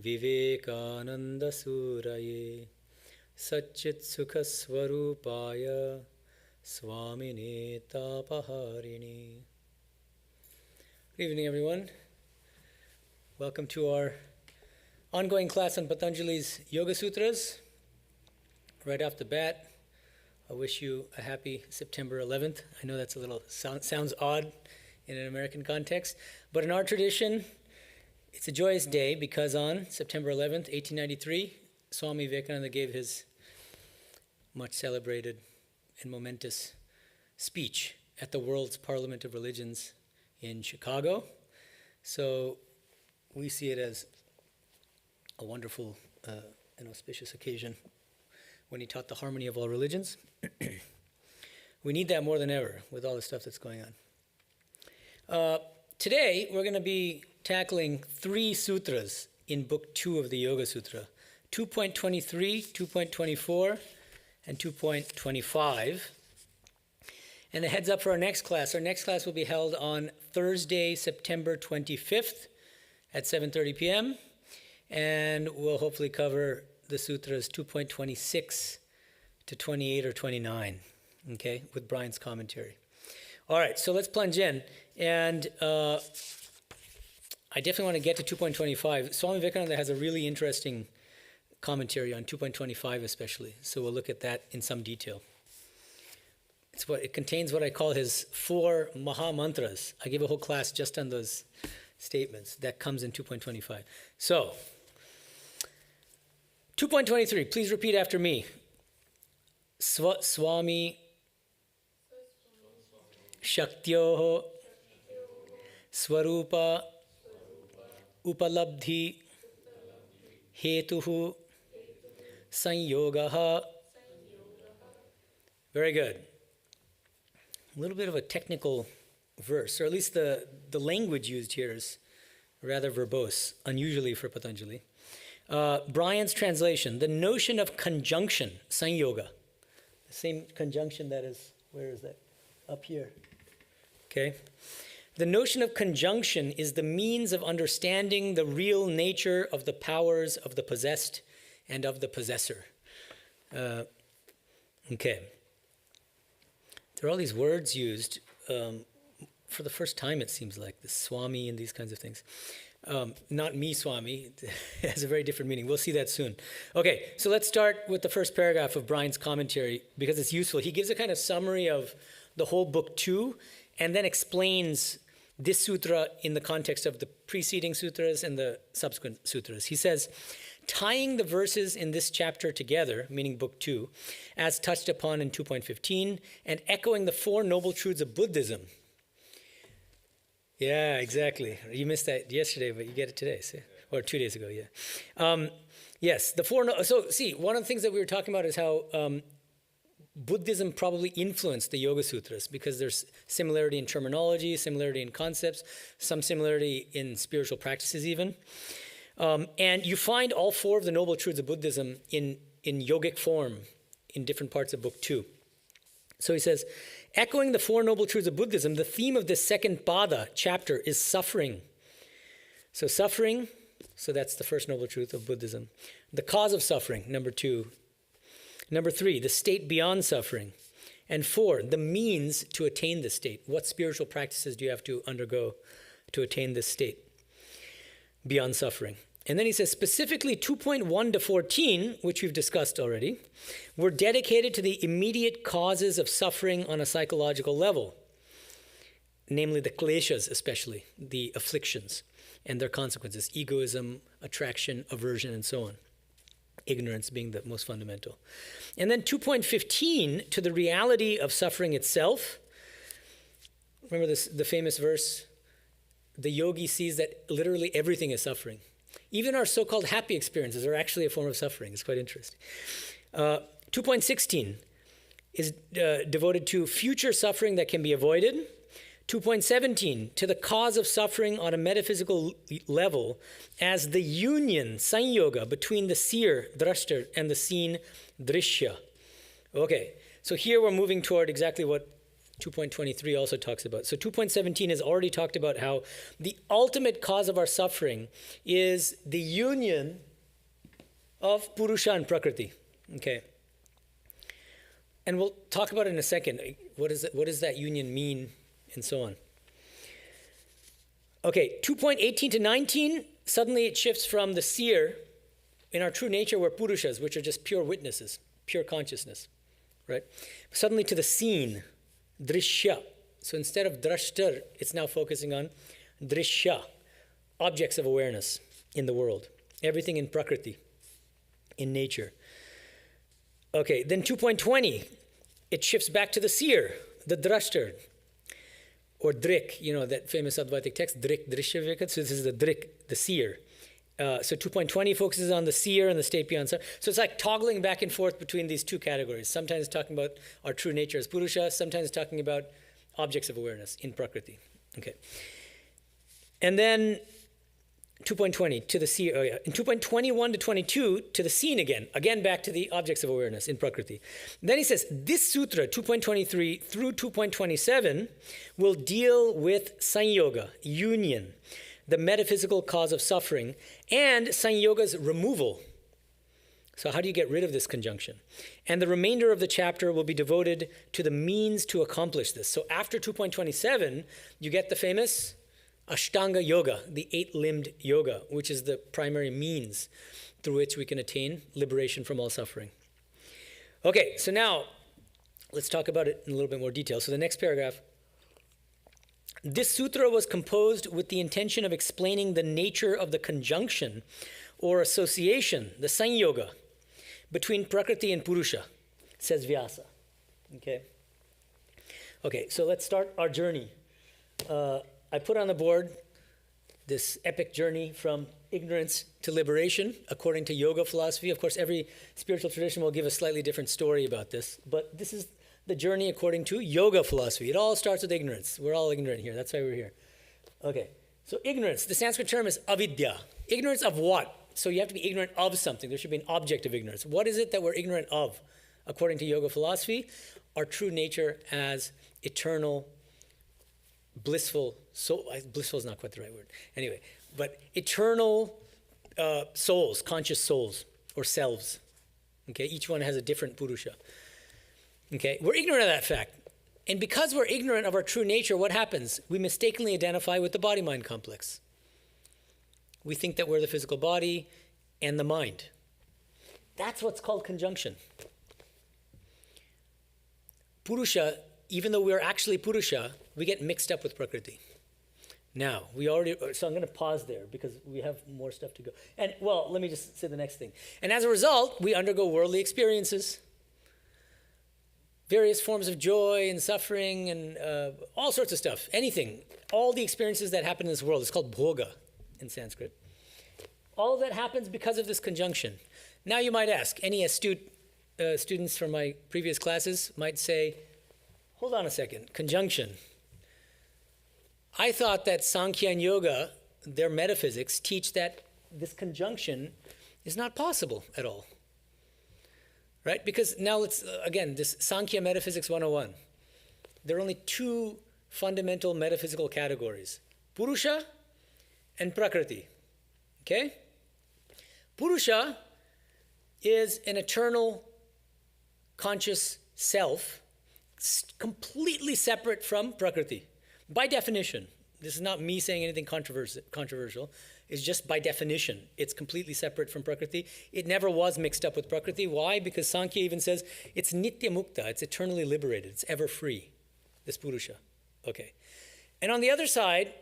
Vivekananda Suraye Satchit Sukha Swarupaya Swami Tapaharini. Good evening, everyone. Welcome to our ongoing class on Patanjali's Yoga Sutras. Right off the bat, I wish you a happy September 11th. I know that's a little sounds odd in an American context, but in our tradition, it's a joyous day because on September 11th, 1893, Swami Vivekananda gave his much celebrated and momentous speech at the World's Parliament of Religions in Chicago. So we see it as a wonderful and auspicious occasion when he taught the harmony of all religions. We need that more than ever with all the stuff that's going on. Today, we're going to be tackling 3 sutras in Book 2 of the Yoga Sutra, 2.23, 2.24, and 2.25. And a heads up for our next class. Our next class will be held on Thursday, September 25th at 7:30 p.m. And we'll hopefully cover the sutras 2.26 to 28 or 29, okay, with Bryant's commentary. All right, so let's plunge in. And I definitely want to get to 2.25. Swami Vivekananda has a really interesting commentary on 2.25 especially, so we'll look at that in some detail. It contains what I call his 4 maha mantras. I gave a whole class just on those statements. That comes in 2.25. So, 2.23, please repeat after me. Swami Shaktyoho Swarupa Upalabdhi Hetuhu Sanyogaha. Very good. A little bit of a technical verse, or at least the language used here is rather verbose, unusually for Patanjali. Bryant's translation, the notion of conjunction, sanyoga. The same conjunction that is, where is that? Up here. Okay. The notion of conjunction is the means of understanding the real nature of the powers of the possessed and of the possessor. Okay. There are all these words used for the first time, it seems like, the Swami and these kinds of things. Not me, Swami. It has a very different meaning. We'll see that soon. Okay, so let's start with the first paragraph of Bryant's commentary because it's useful. He gives a kind of summary of the whole book 2 and then explains this sutra in the context of the preceding sutras and the subsequent sutras. He says, tying the verses in this chapter together, meaning book 2, as touched upon in 2.15, and echoing the 4 noble truths of Buddhism. Yeah, exactly. You missed that yesterday, but you get it today, see? Or 2 days ago, yeah. Yes, the 4... So, see, one of the things that we were talking about is how Buddhism probably influenced the Yoga Sutras because there's similarity in terminology, similarity in concepts, some similarity in spiritual practices even. And you find all 4 of the noble truths of Buddhism in yogic form in different parts of book 2. So he says, echoing the 4 noble truths of Buddhism, the theme of this second pada chapter is suffering. So suffering, so that's the first noble truth of Buddhism. The cause of suffering, number 2. Number 3, the state beyond suffering. And 4, the means to attain this state. What spiritual practices do you have to undergo to attain this state beyond suffering? And then he says, specifically 2.1 to 14, which we've discussed already, were dedicated to the immediate causes of suffering on a psychological level, namely the kleshas especially, the afflictions and their consequences, egoism, attraction, aversion, and so on. Ignorance being the most fundamental. And then 2.15 to the reality of suffering itself. Remember this, the famous verse, the yogi sees that literally everything is suffering. Even our so-called happy experiences are actually a form of suffering. It's quite interesting. 2.16 is devoted to future suffering that can be avoided. 2.17, to the cause of suffering on a metaphysical level as the union, sanyoga, between the seer, drashtar, and the seen, drishya. Okay, so here we're moving toward exactly what 2.23 also talks about. So 2.17 has already talked about how the ultimate cause of our suffering is the union of Purusha and Prakriti. Okay. And we'll talk about it in a second. What does that union mean and so on. Okay, 2.18 to 19, suddenly it shifts from the seer. In our true nature, we're Purushas, which are just pure witnesses, pure consciousness, right? Suddenly to the seen, drishya. So instead of drashtar, it's now focusing on drishya, objects of awareness in the world, everything in Prakriti, in nature. Okay, then 2.20, it shifts back to the seer, the drashtar, or drik, that famous Advaitic text, drik, drishya viveka. So this is the drik, the seer. So 2.20 focuses on the seer and the state beyond. So it's like toggling back and forth between these two categories. Sometimes talking about our true nature as Purusha, sometimes talking about objects of awareness in Prakriti. Okay. And then 2.20 to the seer, in 2.21 to 22 to the seen again back to the objects of awareness in Prakriti. Then he says, this sutra, 2.23 through 2.27, will deal with Sanyoga, union, the metaphysical cause of suffering, and Sanyoga's removal. So how do you get rid of this conjunction? And the remainder of the chapter will be devoted to the means to accomplish this. So after 2.27, you get the famous Ashtanga Yoga, the eight-limbed yoga, which is the primary means through which we can attain liberation from all suffering. Okay, so now let's talk about it in a little bit more detail. So the next paragraph. This sutra was composed with the intention of explaining the nature of the conjunction or association, the sanyoga, between Prakriti and Purusha, says Vyasa. Okay, so let's start our journey. I put on the board this epic journey from ignorance to liberation, according to yoga philosophy. Of course, every spiritual tradition will give a slightly different story about this, but this is the journey according to yoga philosophy. It all starts with ignorance. We're all ignorant here. That's why we're here. Okay, so ignorance, the Sanskrit term is avidya. Ignorance of what? So you have to be ignorant of something. There should be an object of ignorance. What is it that we're ignorant of, according to yoga philosophy? Our true nature as eternal, blissful, blissful is not quite the right word. Anyway, but eternal souls, conscious souls, or selves. Okay, each one has a different Purusha. Okay, we're ignorant of that fact. And because we're ignorant of our true nature, what happens? We mistakenly identify with the body-mind complex. We think that we're the physical body and the mind. That's what's called conjunction. Purusha, even though we're actually Purusha, we get mixed up with Prakriti. Now, so I'm going to pause there because we have more stuff to go. And, well, let me just say the next thing. And as a result, we undergo worldly experiences, various forms of joy and suffering and all sorts of stuff, anything. All the experiences that happen in this world, it's called bhoga in Sanskrit. All of that happens because of this conjunction. Now you might ask, any astute students from my previous classes might say, hold on a second, conjunction. I thought that Sankhya and Yoga, their metaphysics, teach that this conjunction is not possible at all. Right? Because now let's, again, this Sankhya Metaphysics 101. There are only two fundamental metaphysical categories, Purusha and Prakriti. Okay? Purusha is an eternal conscious self, completely separate from Prakriti. By definition, this is not me saying anything controversial. It's just by definition, it's completely separate from Prakriti. It never was mixed up with Prakriti. Why? Because Sankhya even says it's nitya mukta, it's eternally liberated, it's ever free, this Purusha. Okay. And on the other side,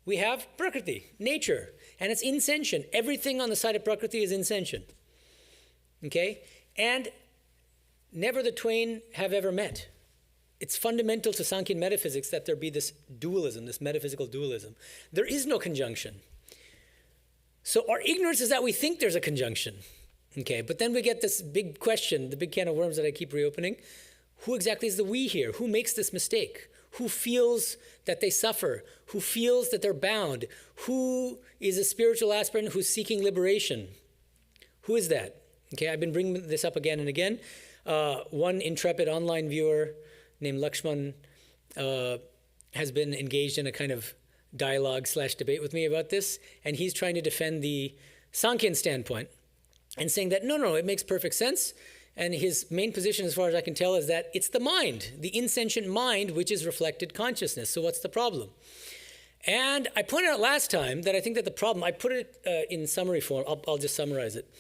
we have Prakriti, nature, and it's insentient. Everything on the side of Prakriti is insentient. Okay? And never the twain have ever met. It's fundamental to Sankhya metaphysics that there be this dualism, this metaphysical dualism. There is no conjunction. So our ignorance is that we think there's a conjunction. Okay, but then we get this big question, the big can of worms that I keep reopening. Who exactly is the we here? Who makes this mistake? Who feels that they suffer? Who feels that they're bound? Who is a spiritual aspirant who's seeking liberation? Who is that? Okay, I've been bringing this up again and again. One intrepid online viewer named Lakshman has been engaged in a kind of dialogue/debate with me about this, and he's trying to defend the Sankhyan standpoint and saying that no, it makes perfect sense. And his main position, as far as I can tell, is that it's the mind, the insentient mind, which is reflected consciousness. So what's the problem? And I pointed out last time that I think that the problem, I put it in summary form, I'll just summarize it.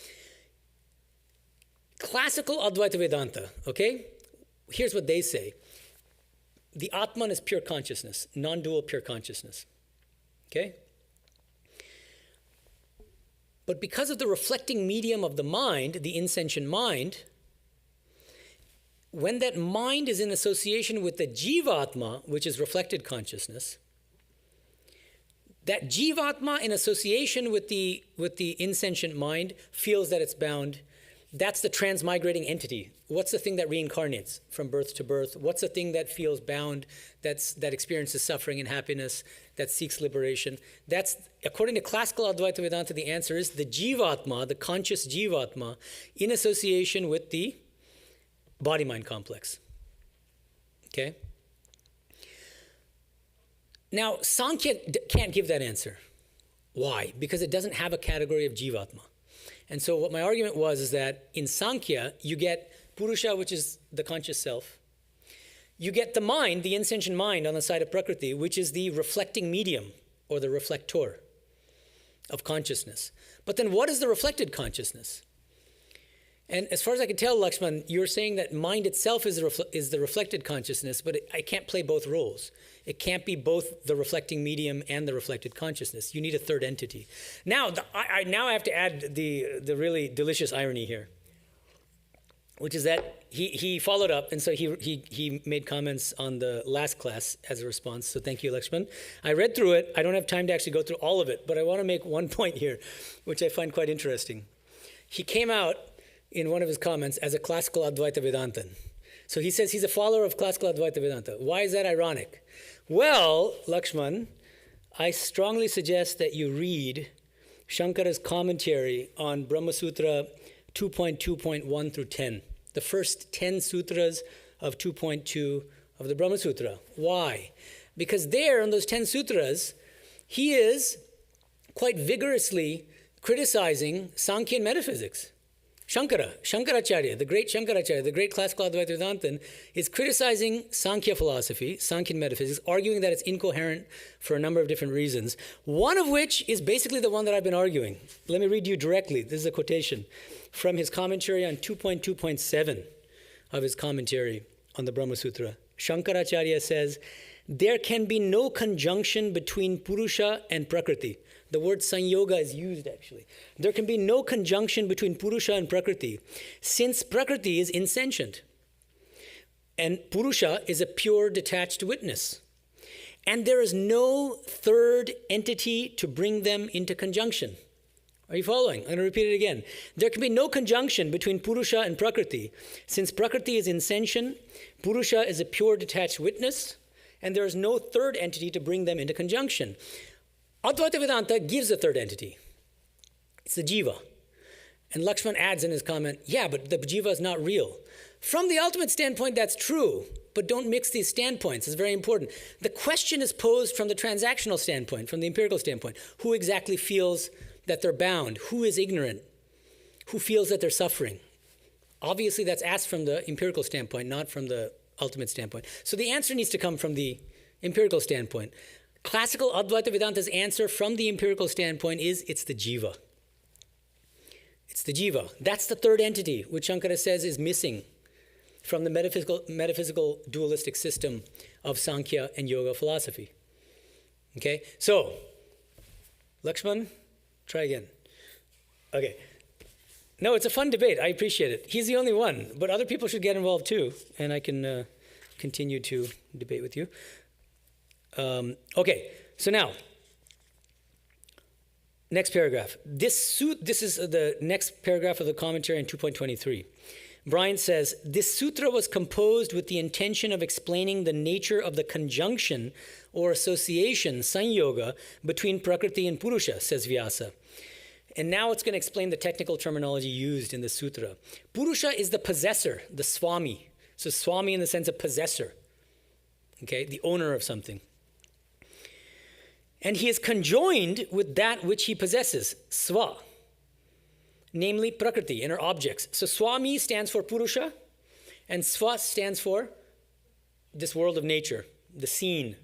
Classical Advaita Vedanta, okay? Here's what they say. The Atman is pure consciousness, non-dual pure consciousness, okay? But because of the reflecting medium of the mind, the insentient mind, when that mind is in association with the Jivatma, which is reflected consciousness, that Jivatma in association with the insentient mind feels that it's bound. That's the transmigrating entity. What's the thing that reincarnates from birth to birth? What's the thing that feels bound, that experiences suffering and happiness, that seeks liberation? That's, according to classical Advaita Vedanta, the answer is the Jivatma, the conscious Jivatma, in association with the body-mind complex. Okay? Now, Sankhya can't give that answer. Why? Because it doesn't have a category of Jivatma. And so what my argument was is that in Sankhya, you get Purusha, which is the conscious self. You get the mind, the insentient mind on the side of Prakriti, which is the reflecting medium or the reflector of consciousness. But then what is the reflected consciousness? And as far as I can tell, Lakshman, you're saying that mind itself is the reflected consciousness, but I can't play both roles. It can't be both the reflecting medium and the reflected consciousness. You need a third entity. Now, I have to add the really delicious irony here, which is that he followed up, and so he made comments on the last class as a response. So thank you, Lakshman. I read through it. I don't have time to actually go through all of it, but I want to make one point here, which I find quite interesting. He came out in one of his comments as a classical Advaita Vedantan. So he says he's a follower of classical Advaita Vedanta. Why is that ironic? Well, Lakshman, I strongly suggest that you read Shankara's commentary on Brahma Sutra 2.2.1 through 10, the first 10 sutras of 2.2 of the Brahma Sutra. Why? Because there, in those 10 sutras, he is quite vigorously criticizing Sankhyan metaphysics. Shankaracharya, the great Shankaracharya, the great classical Advaita Vedantan, is criticizing Sankhya philosophy, Sankhyan metaphysics, arguing that it's incoherent for a number of different reasons, one of which is basically the one that I've been arguing. Let me read you directly. This is a quotation from his commentary on 2.2.7 of his commentary on the Brahma Sutra. Shankaracharya says, there can be no conjunction between Purusha and Prakriti. The word sanyoga is used actually. There can be no conjunction between Purusha and Prakriti, since Prakriti is insentient. And Purusha is a pure detached witness. And there is no third entity to bring them into conjunction. Are you following? I'm going to repeat it again. There can be no conjunction between Purusha and Prakriti, since Prakriti is insentient, Purusha is a pure detached witness, and there is no third entity to bring them into conjunction. Advaita Vedanta gives a third entity. It's the jiva. And Lakshman adds in his comment, yeah, but the jiva is not real. From the ultimate standpoint, that's true, but don't mix these standpoints. It's very important. The question is posed from the transactional standpoint, from the empirical standpoint. Who exactly feels that they're bound? Who is ignorant? Who feels that they're suffering? Obviously, that's asked from the empirical standpoint, not from the ultimate standpoint. So the answer needs to come from the empirical standpoint. Classical Advaita Vedanta's answer from the empirical standpoint is it's the jiva. It's the jiva. That's the third entity, which Shankara says is missing from the metaphysical dualistic system of Sankhya and Yoga philosophy. Okay, so, Lakshman, try again. Okay. No, it's a fun debate. I appreciate it. He's the only one, but other people should get involved too, and I can continue to debate with you. Okay, so now, next paragraph. This is the next paragraph of the commentary in 2.23. Bryant says, this sutra was composed with the intention of explaining the nature of the conjunction or association, sanyoga, between Prakriti and Purusha, says Vyasa. And now it's going to explain the technical terminology used in the sutra. Purusha is the possessor, the Swami. So Swami in the sense of possessor. okay, the owner of something. And he is conjoined with that which he possesses, sva, namely prakriti, inner objects. So Swami stands for Purusha, and sva stands for this world of nature, the scene,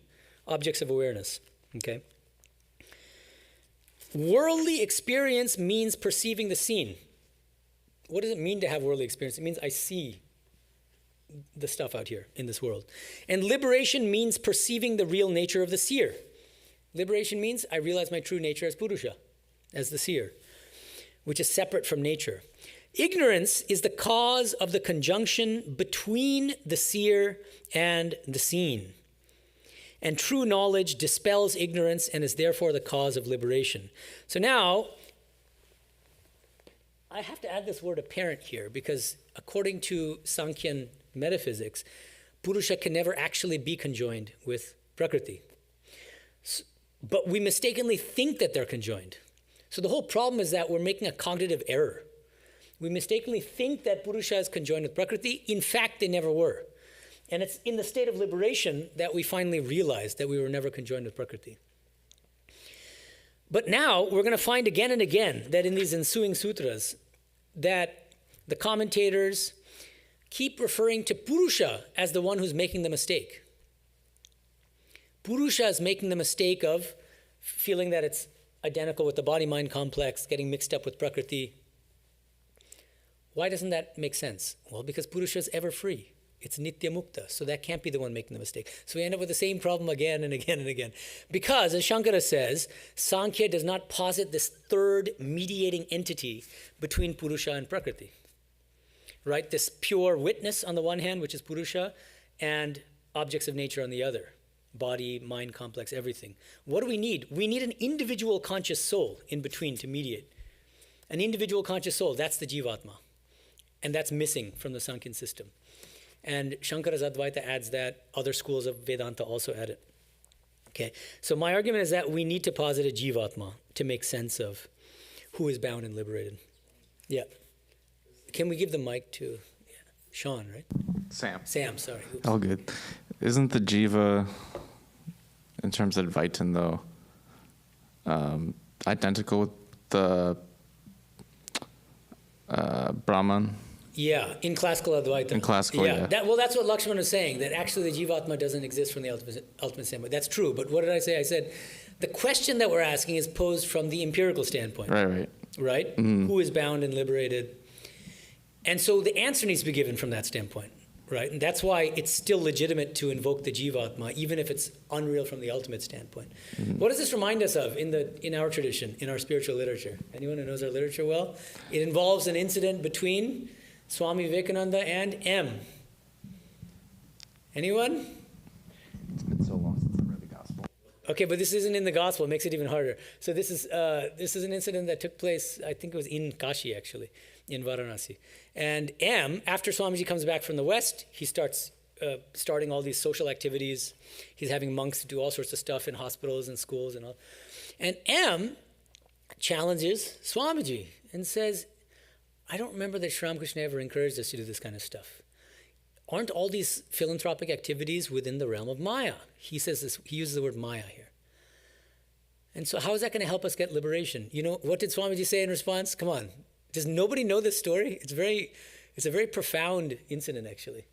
objects of awareness, okay? Worldly experience means perceiving the scene. What does it mean to have worldly experience? It means I see the stuff out here in this world. And liberation means perceiving the real nature of the seer. Liberation means I realize my true nature as Purusha, as the seer, which is separate from nature. Ignorance is the cause of the conjunction between the seer and the seen. And true knowledge dispels ignorance and is therefore the cause of liberation. So now, I have to add this word apparent here because according to Sankhyan metaphysics, Purusha can never actually be conjoined with Prakriti. But we mistakenly think that they're conjoined. So the whole problem is that we're making a cognitive error. We mistakenly think that Purusha is conjoined with Prakriti. In fact, they never were. And it's in the state of liberation that we finally realized that we were never conjoined with Prakriti. But now we're going to find again and again that in these ensuing sutras that the commentators keep referring to Purusha as the one who's making the mistake. Purusha is making the mistake of feeling that it's identical with the body-mind complex, getting mixed up with Prakriti. Why doesn't that make sense? Well, because Purusha is ever free. It's Nitya Mukta, so that can't be the one making the mistake. So we end up with the same problem again and again and again. Because, as Shankara says, Sankhya does not posit this third mediating entity between Purusha and Prakriti. Right? This pure witness on the one hand, which is Purusha, and objects of nature on the other. Body, mind complex, everything. What do we need? We need an individual conscious soul in between to mediate. An individual conscious soul, that's the Jivatma. And that's missing from the Sankhyan system. And Shankara's Advaita adds that. Other schools of Vedanta also add it. Okay, so my argument is that we need to posit a Jivatma to make sense of who is bound and liberated. Yeah. Can we give the mic to Sean, right? Sam, sorry. Oops. All good. Isn't the Jiva, in terms of Advaitin, though, identical with the Brahman? Yeah, in classical Advaita. In classical, yeah. That's what Lakshmana is saying, that actually the Jivatma doesn't exist from the ultimate standpoint. That's true, but what did I say? I said, the question that we're asking is posed from the empirical standpoint. Right. Right? Mm-hmm. Who is bound and liberated? And so the answer needs to be given from that standpoint, right? And that's why it's still legitimate to invoke the Jivatma, even if it's unreal from the ultimate standpoint. Mm-hmm. What does this remind us of in our tradition, in our spiritual literature? Anyone who knows our literature well? It involves an incident between Swami Vivekananda and M. Anyone? It's been so long since I read the Gospel. Okay, but this isn't in the Gospel. It makes it even harder. So this is an incident that took place, I think it was in Kashi, actually, in Varanasi. And M, after Swamiji comes back from the West, he starts starting all these social activities. He's having monks do all sorts of stuff in hospitals and schools and all. And M challenges Swamiji and says, I don't remember that Sri Ramakrishna ever encouraged us to do this kind of stuff. Aren't all these philanthropic activities within the realm of Maya? He says this, he uses the word Maya here. And so how is that going to help us get liberation? You know, what did Swamiji say in response? Come on. Does nobody know this story? It's a very profound incident, actually.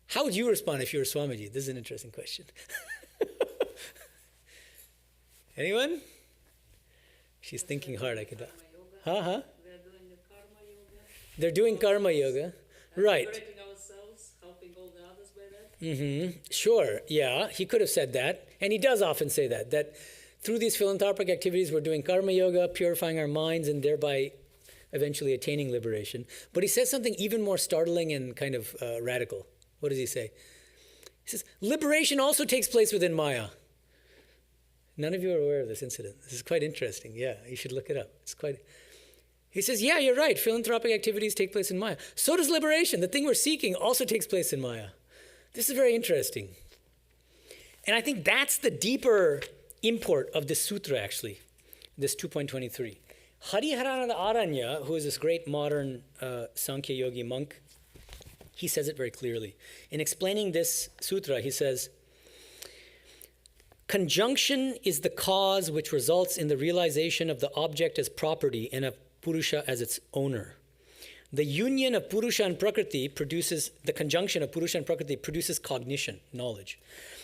How would you respond if you were Swamiji? This is an interesting question. Anyone? She's thinking hard, I can tell. Huh? They're doing karma yoga. Right. Liberating ourselves, helping all the others by that. Mm-hmm. Sure, yeah. He could have said that. And he does often say that through these philanthropic activities, we're doing karma yoga, purifying our minds, and thereby eventually attaining liberation. But he says something even more startling and kind of radical. What does he say? He says, liberation also takes place within Maya. None of you are aware of this incident. This is quite interesting. Yeah, you should look it up. He says, yeah, you're right. Philanthropic activities take place in Maya. So does liberation. The thing we're seeking also takes place in Maya. This is very interesting. And I think that's the deeper import of this sutra, actually, this 2.23. Hariharananda Āraṇya, who is this great modern Sankhya yogi monk, He says it very clearly. In explaining this sutra, he says, conjunction is the cause which results in the realization of the object as property and of Purusha as its owner. The union of Purusha and Prakriti produces, the conjunction of Purusha and Prakriti produces cognition, knowledge.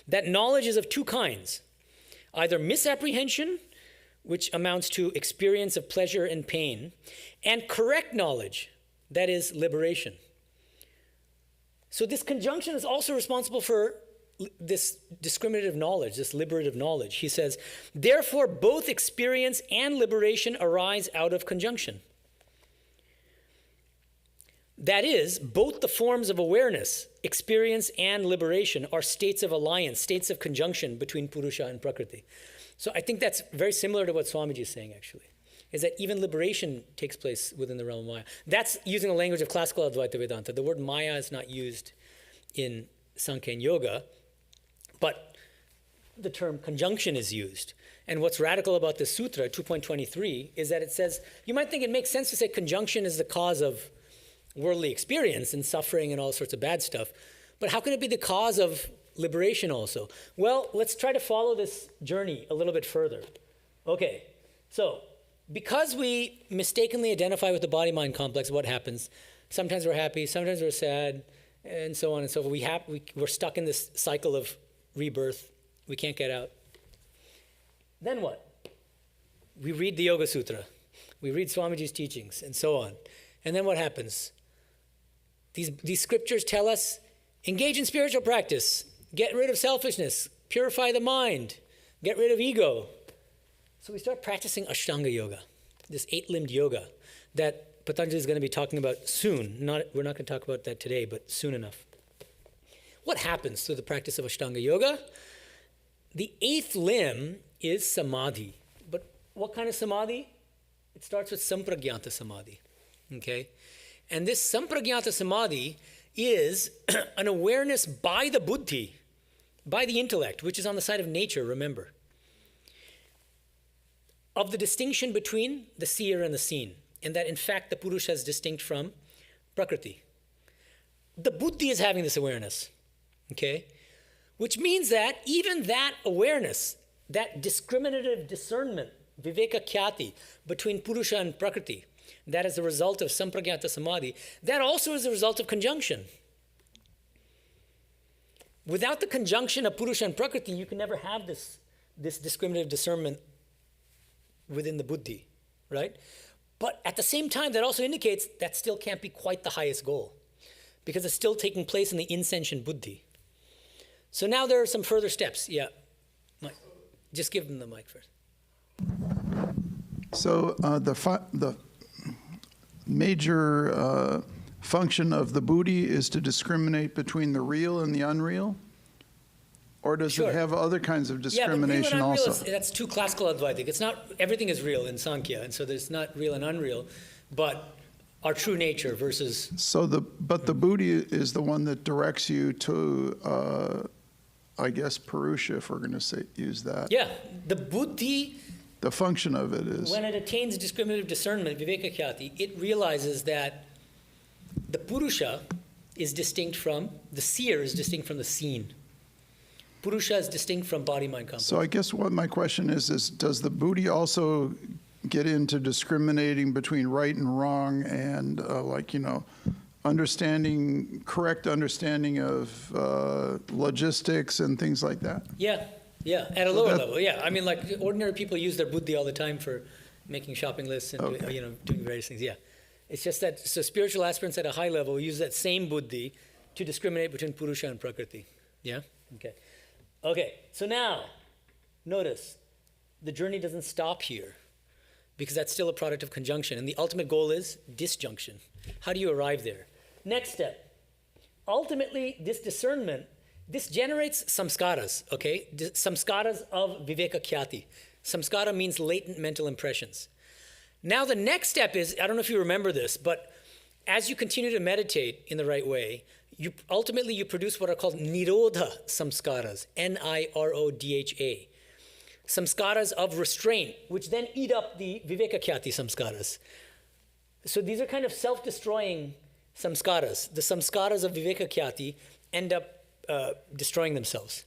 That knowledge is of two kinds, either misapprehension, which amounts to experience of pleasure and pain, and correct knowledge, that is liberation. So this conjunction is also responsible for this discriminative knowledge, this liberative knowledge. He says, therefore, both experience and liberation arise out of conjunction. That is, both the forms of awareness, experience and liberation, are states of alliance, states of conjunction between Purusha and Prakriti. So I think that's very similar to what Swamiji is saying, actually, is that even liberation takes place within the realm of Maya. That's using the language of classical Advaita Vedanta. The word Maya is not used in Sankhya and Yoga, but the term conjunction is used. And what's radical about this sutra, 2.23, is that it says, you might think it makes sense to say conjunction is the cause of worldly experience and suffering and all sorts of bad stuff, but how can it be the cause of liberation also? Well, let's try to follow this journey a little bit further. Okay, so because we mistakenly identify with the body-mind complex, what happens? Sometimes we're happy, sometimes we're sad, and so on and so forth. We're stuck in this cycle of rebirth. We can't get out. Then what? We read the Yoga Sutra. We read Swamiji's teachings, and so on. And then what happens? These scriptures tell us, engage in spiritual practice, get rid of selfishness, purify the mind, get rid of ego. So we start practicing Ashtanga Yoga, this 8-limbed yoga that Patanjali is going to be talking about soon. We're not going to talk about that today, but soon enough. What happens through the practice of Ashtanga Yoga? The 8th limb is samadhi. But what kind of samadhi? It starts with sampragyata samadhi. Okay? And this sampragyata samadhi is an awareness by the buddhi, by the intellect, which is on the side of nature, remember, of the distinction between the seer and the seen, and that in fact the Purusha is distinct from Prakriti. The buddhi is having this awareness, okay? Which means that even that awareness, that discriminative discernment, viveka khyati, between Purusha and Prakriti, that is the result of sampragyata samadhi, that also is the result of conjunction. Without the conjunction of Purusha and Prakriti, you can never have this discriminative discernment within the buddhi, right? But at the same time, that also indicates that still can't be quite the highest goal, because it's still taking place in the insentient buddhi. So now there are some further steps. Yeah, Mike. Just give them the mic first. So the major function of the buddhi is to discriminate between the real and the unreal? Or does it have other kinds of discrimination also? That's too classical Advaitic. It's not, everything is real in Sankhya, and so there's not real and unreal, but our true nature versus... But the buddhi is the one that directs you to, I guess, Purusha, if we're going to use that. Yeah, the buddhi... The function of it is... When it attains discriminative discernment, viveka khyati, it realizes that the Purusha is distinct from, the seer is distinct from the seen. Purusha is distinct from body-mind complex. So I guess what my question is does the buddhi also get into discriminating between right and wrong and correct understanding of logistics and things like that? Yeah, at a lower level, yeah. I mean, like ordinary people use their buddhi all the time for making shopping lists and doing various things, yeah. It's just that spiritual aspirants at a high level use that same buddhi to discriminate between Purusha and Prakriti, yeah? Okay, so now, notice, the journey doesn't stop here because that's still a product of conjunction, and the ultimate goal is disjunction. How do you arrive there? Next step. Ultimately, this discernment, this generates samskaras, okay? Samskaras of viveka khyati. Samskara means latent mental impressions. Now the next step is, I don't know if you remember this, but as you continue to meditate in the right way, ultimately you produce what are called nirodha samskaras, Nirodha. Samskaras of restraint, which then eat up the viveka khyati samskaras. So these are kind of self-destroying samskaras. The samskaras of Viveka end up destroying themselves.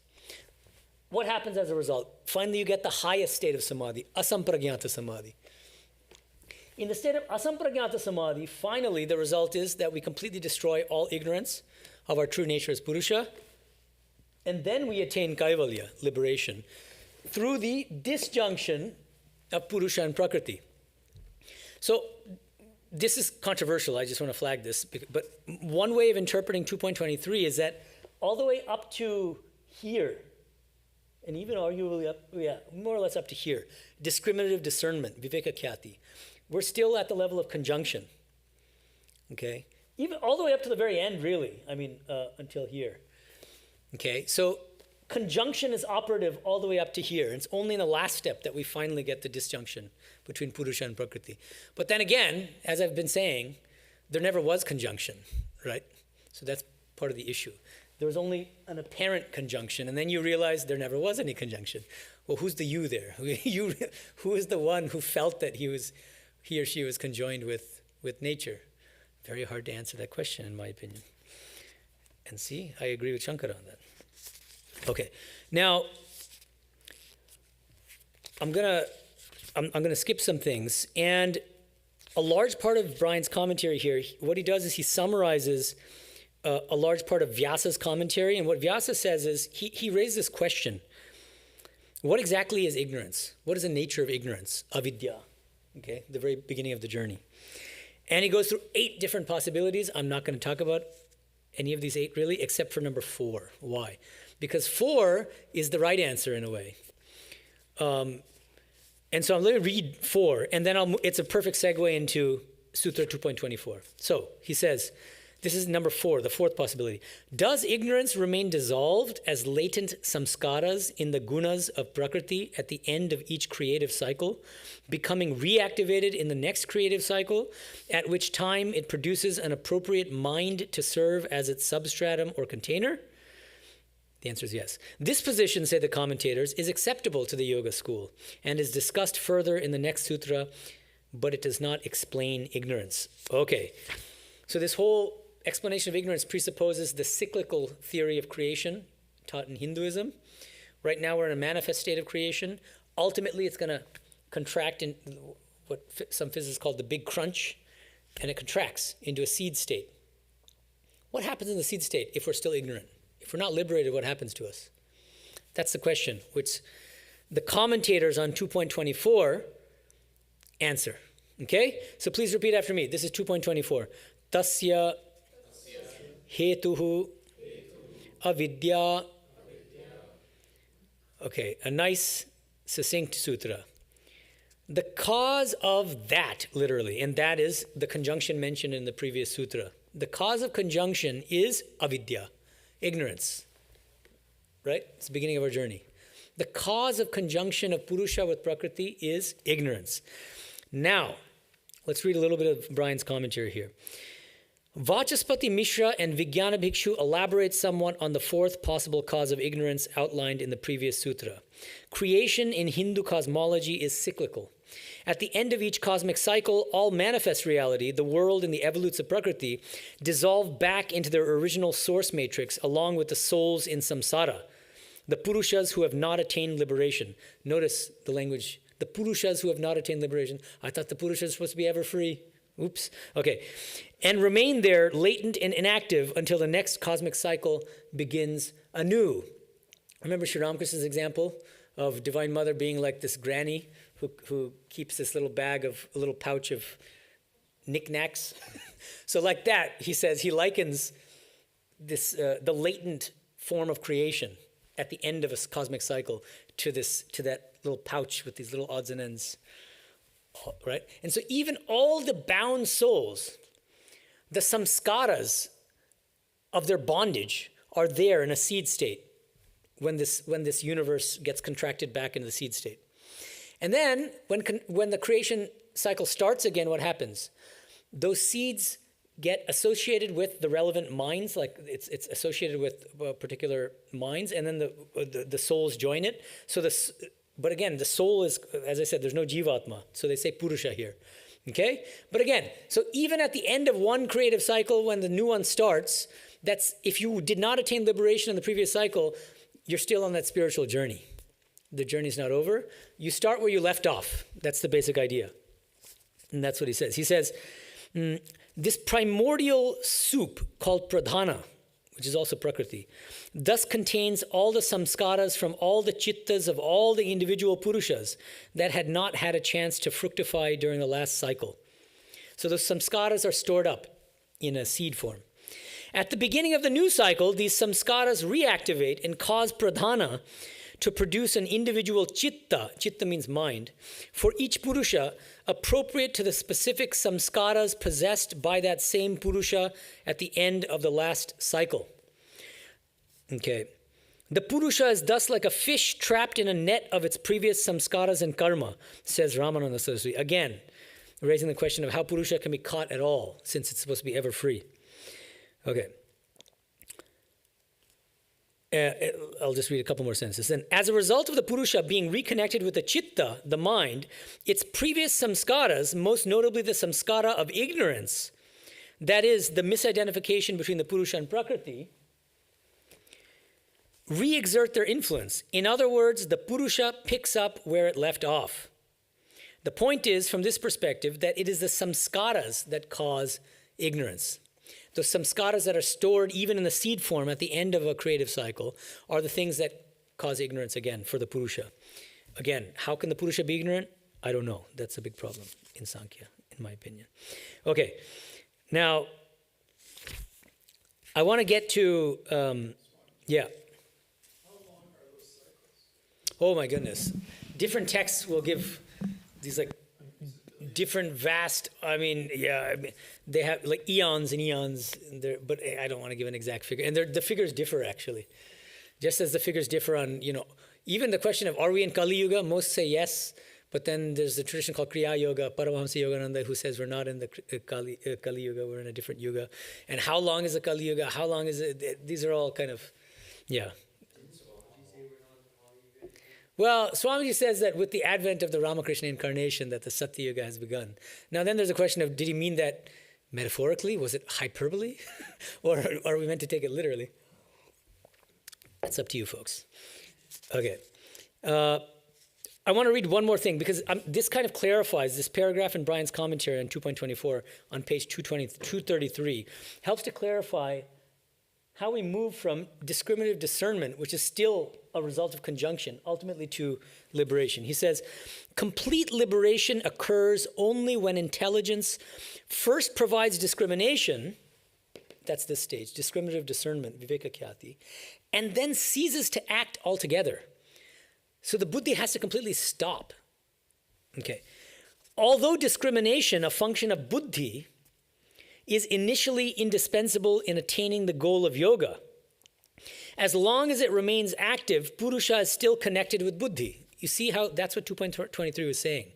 What happens as a result? Finally, you get the highest state of samadhi, asampragyata samadhi. In the state of asampragyata samadhi, finally, the result is that we completely destroy all ignorance of our true nature as Purusha, and then we attain kaivalya, liberation, through the disjunction of Purusha and Prakriti. So, this is controversial, I just want to flag this, but one way of interpreting 2.23 is that all the way up to here, and even arguably up, more or less up to here, discriminative discernment, viveka-khyati, we're still at the level of conjunction, okay? Even all the way up to the very end, really, until here, okay? So conjunction is operative all the way up to here. It's only in the last step that we finally get the disjunction between Purusha and Prakriti. But then again, as I've been saying, there never was conjunction, right? So that's part of the issue. There was only an apparent conjunction, and then you realize there never was any conjunction. Well, who's the you there? Who is the one who felt that he or she was conjoined with nature? Very hard to answer that question, in my opinion. And see, I agree with Shankara on that. Okay, now I'm gonna skip some things, and a large part of Bryant's commentary here, what he does is he summarizes a large part of Vyasa's commentary, and what Vyasa says is he raised this question: what exactly is ignorance? What is the nature of ignorance? Avidya, okay, the very beginning of the journey. And he goes through 8 different possibilities. I'm not going to talk about any of these 8 really, except for number 4. Why? Because 4 is the right answer in a way. And so I'm going to read 4, and then it's a perfect segue into Sutra 2.24. So he says, this is number 4, the 4th possibility. Does ignorance remain dissolved as latent samskaras in the gunas of Prakriti at the end of each creative cycle, becoming reactivated in the next creative cycle, at which time it produces an appropriate mind to serve as its substratum or container? The answer is yes. This position, say the commentators, is acceptable to the yoga school and is discussed further in the next sutra, but it does not explain ignorance. Okay, so this whole explanation of ignorance presupposes the cyclical theory of creation taught in Hinduism. Right now we're in a manifest state of creation. Ultimately it's going to contract in what some physicists call the big crunch, and it contracts into a seed state. What happens in the seed state if we're still ignorant? If we're not liberated, what happens to us? That's the question, which the commentators on 2.24 answer. Okay? So please repeat after me. This is 2.24. Tasya hetuhu avidya. Okay, a nice, succinct sutra. The cause of that, literally, and that is the conjunction mentioned in the previous sutra. The cause of conjunction is avidya, ignorance, right? It's the beginning of our journey. The cause of conjunction of Purusha with Prakriti is ignorance. Now, let's read a little bit of Bryant's commentary here. Vachaspati Mishra and Vijnana Bhikshu elaborate somewhat on the 4th possible cause of ignorance outlined in the previous sutra. Creation in Hindu cosmology is cyclical. At the end of each cosmic cycle, all manifest reality, the world and the evolutes of Prakriti, dissolve back into their original source matrix along with the souls in samsara, the Purushas who have not attained liberation. Notice the language, the Purushas who have not attained liberation. I thought the Purushas were supposed to be ever free. Oops. Okay. And remain there latent and inactive until the next cosmic cycle begins anew. Remember Sri Ramakrishna's example of Divine Mother being like this granny who keeps this little bag of, a little pouch of knickknacks? So like that, he says, he likens this, the latent form of creation at the end of a cosmic cycle to that little pouch with these little odds and ends. Right? And so even all the bound souls, the samskaras of their bondage are there in a seed state when this universe gets contracted back into the seed state. And then when the creation cycle starts again, what happens? Those seeds get associated with the relevant minds, like it's associated with particular minds, and then the souls join it. So but again, the soul is, as I said, there's no jivatma, so they say Purusha here. Okay? But again, so even at the end of one creative cycle, when the new one starts, that's if you did not attain liberation in the previous cycle, you're still on that spiritual journey. The journey's not over. You start where you left off. That's the basic idea. And that's what he says. He says, this primordial soup called pradhana, which is also prakriti, thus contains all the samskaras from all the chittas of all the individual purushas that had not had a chance to fructify during the last cycle. So those samskaras are stored up in a seed form. At the beginning of the new cycle, these samskaras reactivate and cause pradhana to produce an individual chitta, chitta means mind, for each purusha appropriate to the specific samskaras possessed by that same purusha at the end of the last cycle. Okay. The purusha is thus like a fish trapped in a net of its previous samskaras and karma, says Ramananda Saraswati. Again, raising the question of how purusha can be caught at all, since it's supposed to be ever free. Okay. I'll just read a couple more sentences. Then, as a result of the purusha being reconnected with the chitta, the mind, its previous samskaras, most notably the samskara of ignorance, that is, the misidentification between the purusha and prakriti, re-exert their influence. In other words, the purusha picks up where it left off. The point is, from this perspective, that it is the samskaras that cause ignorance. The samskaras that are stored even in the seed form at the end of a creative cycle are the things that cause ignorance again for the purusha. Again, how can the purusha be ignorant? I don't know. That's a big problem in Sankhya, in my opinion. Okay, now I want to get to, How long are those cycles? Oh my goodness. Different texts will give these like different vast, they have like eons and eons, but I don't want to give an exact figure. And the figures differ actually. Just as the figures differ on, even the question of are we in Kali Yuga, most say yes, but then there's a tradition called Kriya Yoga, Paramahamsa Yogananda, who says we're not in the Kali Yuga, we're in a different Yuga. And how long is the Kali Yuga? How long is it? These are all kind of, yeah. Well, Swamiji says that with the advent of the Ramakrishna incarnation that the Satya Yuga has begun. Now then there's a question of, did he mean that metaphorically? Was it hyperbole? Or are we meant to take it literally? That's up to you folks. Okay. I want to read one more thing because this kind of clarifies this paragraph in Bryant's commentary on 2.24 on page 233, helps to clarify how we move from discriminative discernment, which is still a result of conjunction, ultimately to liberation. He says, complete liberation occurs only when intelligence first provides discrimination, that's this stage, discriminative discernment, viveka-khyati, and then ceases to act altogether. So the buddhi has to completely stop. Okay. Although discrimination, a function of buddhi, is initially indispensable in attaining the goal of yoga, as long as it remains active, purusha is still connected with buddhi. You see how that's what 2.23 was saying.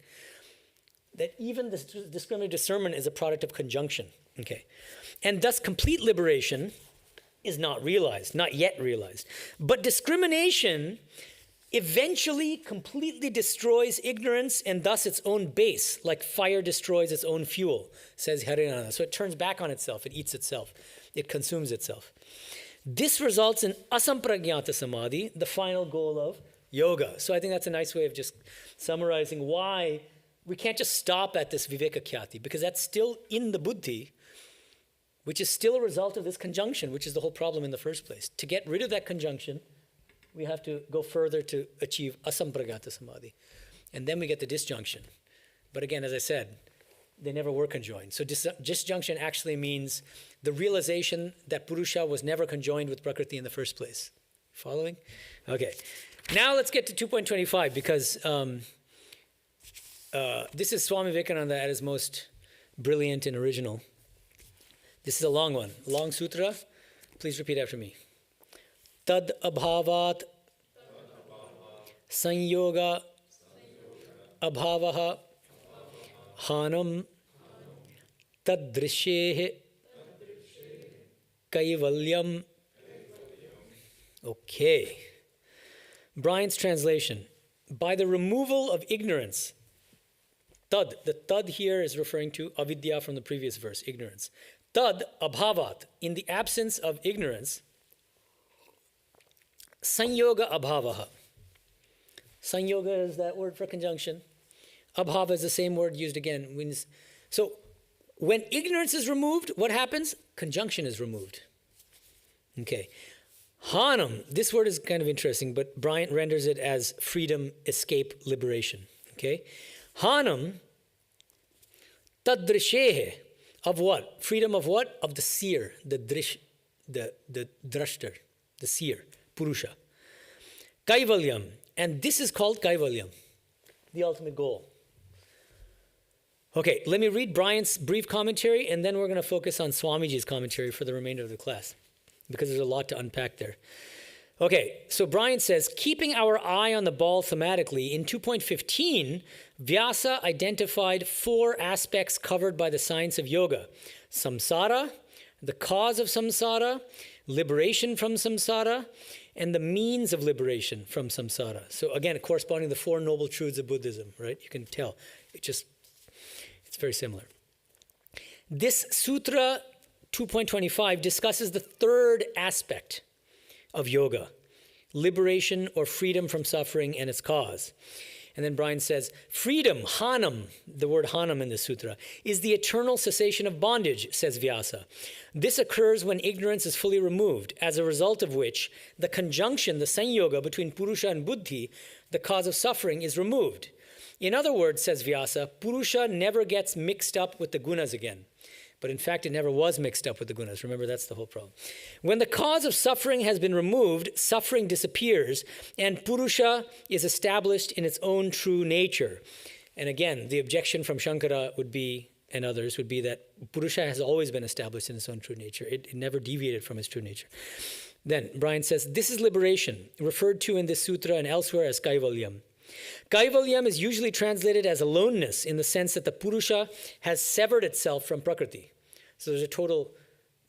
That even this discriminative discernment is a product of conjunction. Okay. And thus complete liberation is not realized, not yet realized. But discrimination eventually completely destroys ignorance and thus its own base, like fire destroys its own fuel, says Hariharananda. So it turns back on itself, it eats itself, it consumes itself. This results in asampragyata samadhi, the final goal of yoga. So I think that's a nice way of just summarizing why we can't just stop at this viveka-khyati, because that's still in the buddhi, which is still a result of this conjunction, which is the whole problem in the first place. To get rid of that conjunction, we have to go further to achieve asampragyata samadhi. And then we get the disjunction. But again, as I said, they never were conjoined. So disjunction actually means the realization that Purusha was never conjoined with Prakriti in the first place. Following? Okay. Now let's get to 2.25 because this is Swami Vivekananda at his most brilliant and original. This is a long one, long sutra. Please repeat after me. Tad abhavat sanyoga abhavaha hanam tad drishyehe kaivalyam. Okay. Bryant's translation. By the removal of ignorance, Tad. The tad here is referring to avidya from the previous verse, ignorance. Tad abhavat. In the absence of ignorance, sanyoga abhavaha. Sanyoga is that word for conjunction. Abhava is the same word used again. So when ignorance is removed, what happens? Conjunction is removed. Okay. Hanam, this word is kind of interesting, but Bryant renders it as freedom, escape, liberation. Okay. Hanam tadrishehe. Of what? Freedom of what? Of the seer, the drashtar, the seer, purusha. Kaivalyam. And this is called kaivalyam, the ultimate goal. Okay, let me read Bryant's brief commentary, and then we're going to focus on Swamiji's commentary for the remainder of the class, because there's a lot to unpack there. Okay, so Bryant says, keeping our eye on the ball thematically, in 2.15, Vyasa identified 4 aspects covered by the science of yoga. Samsara, the cause of samsara, liberation from samsara, and the means of liberation from samsara. So again, corresponding to the 4 noble truths of Buddhism, right? You can tell. It's very similar. This Sutra 2.25 discusses the 3rd aspect of yoga, liberation or freedom from suffering and its cause. And then Bryant says, freedom, hanam, the word hanam in the sutra, is the eternal cessation of bondage, says Vyasa. This occurs when ignorance is fully removed, as a result of which the conjunction, the sanyoga between purusha and buddhi, the cause of suffering, is removed. In other words, says Vyasa, purusha never gets mixed up with the gunas again. But in fact, it never was mixed up with the gunas. Remember, that's the whole problem. When the cause of suffering has been removed, suffering disappears, and purusha is established in its own true nature. And again, the objection from Shankara would be, and others, would be that purusha has always been established in its own true nature. It never deviated from its true nature. Then, Bryant says, this is liberation, referred to in this sutra and elsewhere as kaivalyam. Kaivalyam is usually translated as aloneness, in the sense that the purusha has severed itself from prakriti. So there's a total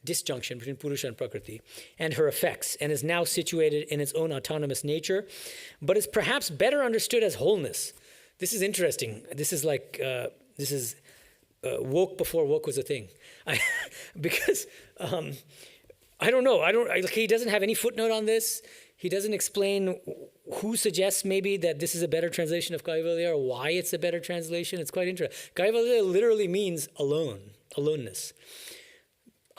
disjunction between purusha and prakriti and her effects, and is now situated in its own autonomous nature, but is perhaps better understood as wholeness. This is interesting. This is like, woke before woke was a thing. Because, I don't know. He doesn't have any footnote on this. He doesn't explain who suggests maybe that this is a better translation of kaivalya or why it's a better translation. It's quite interesting. Kaivalya literally means alone, aloneness,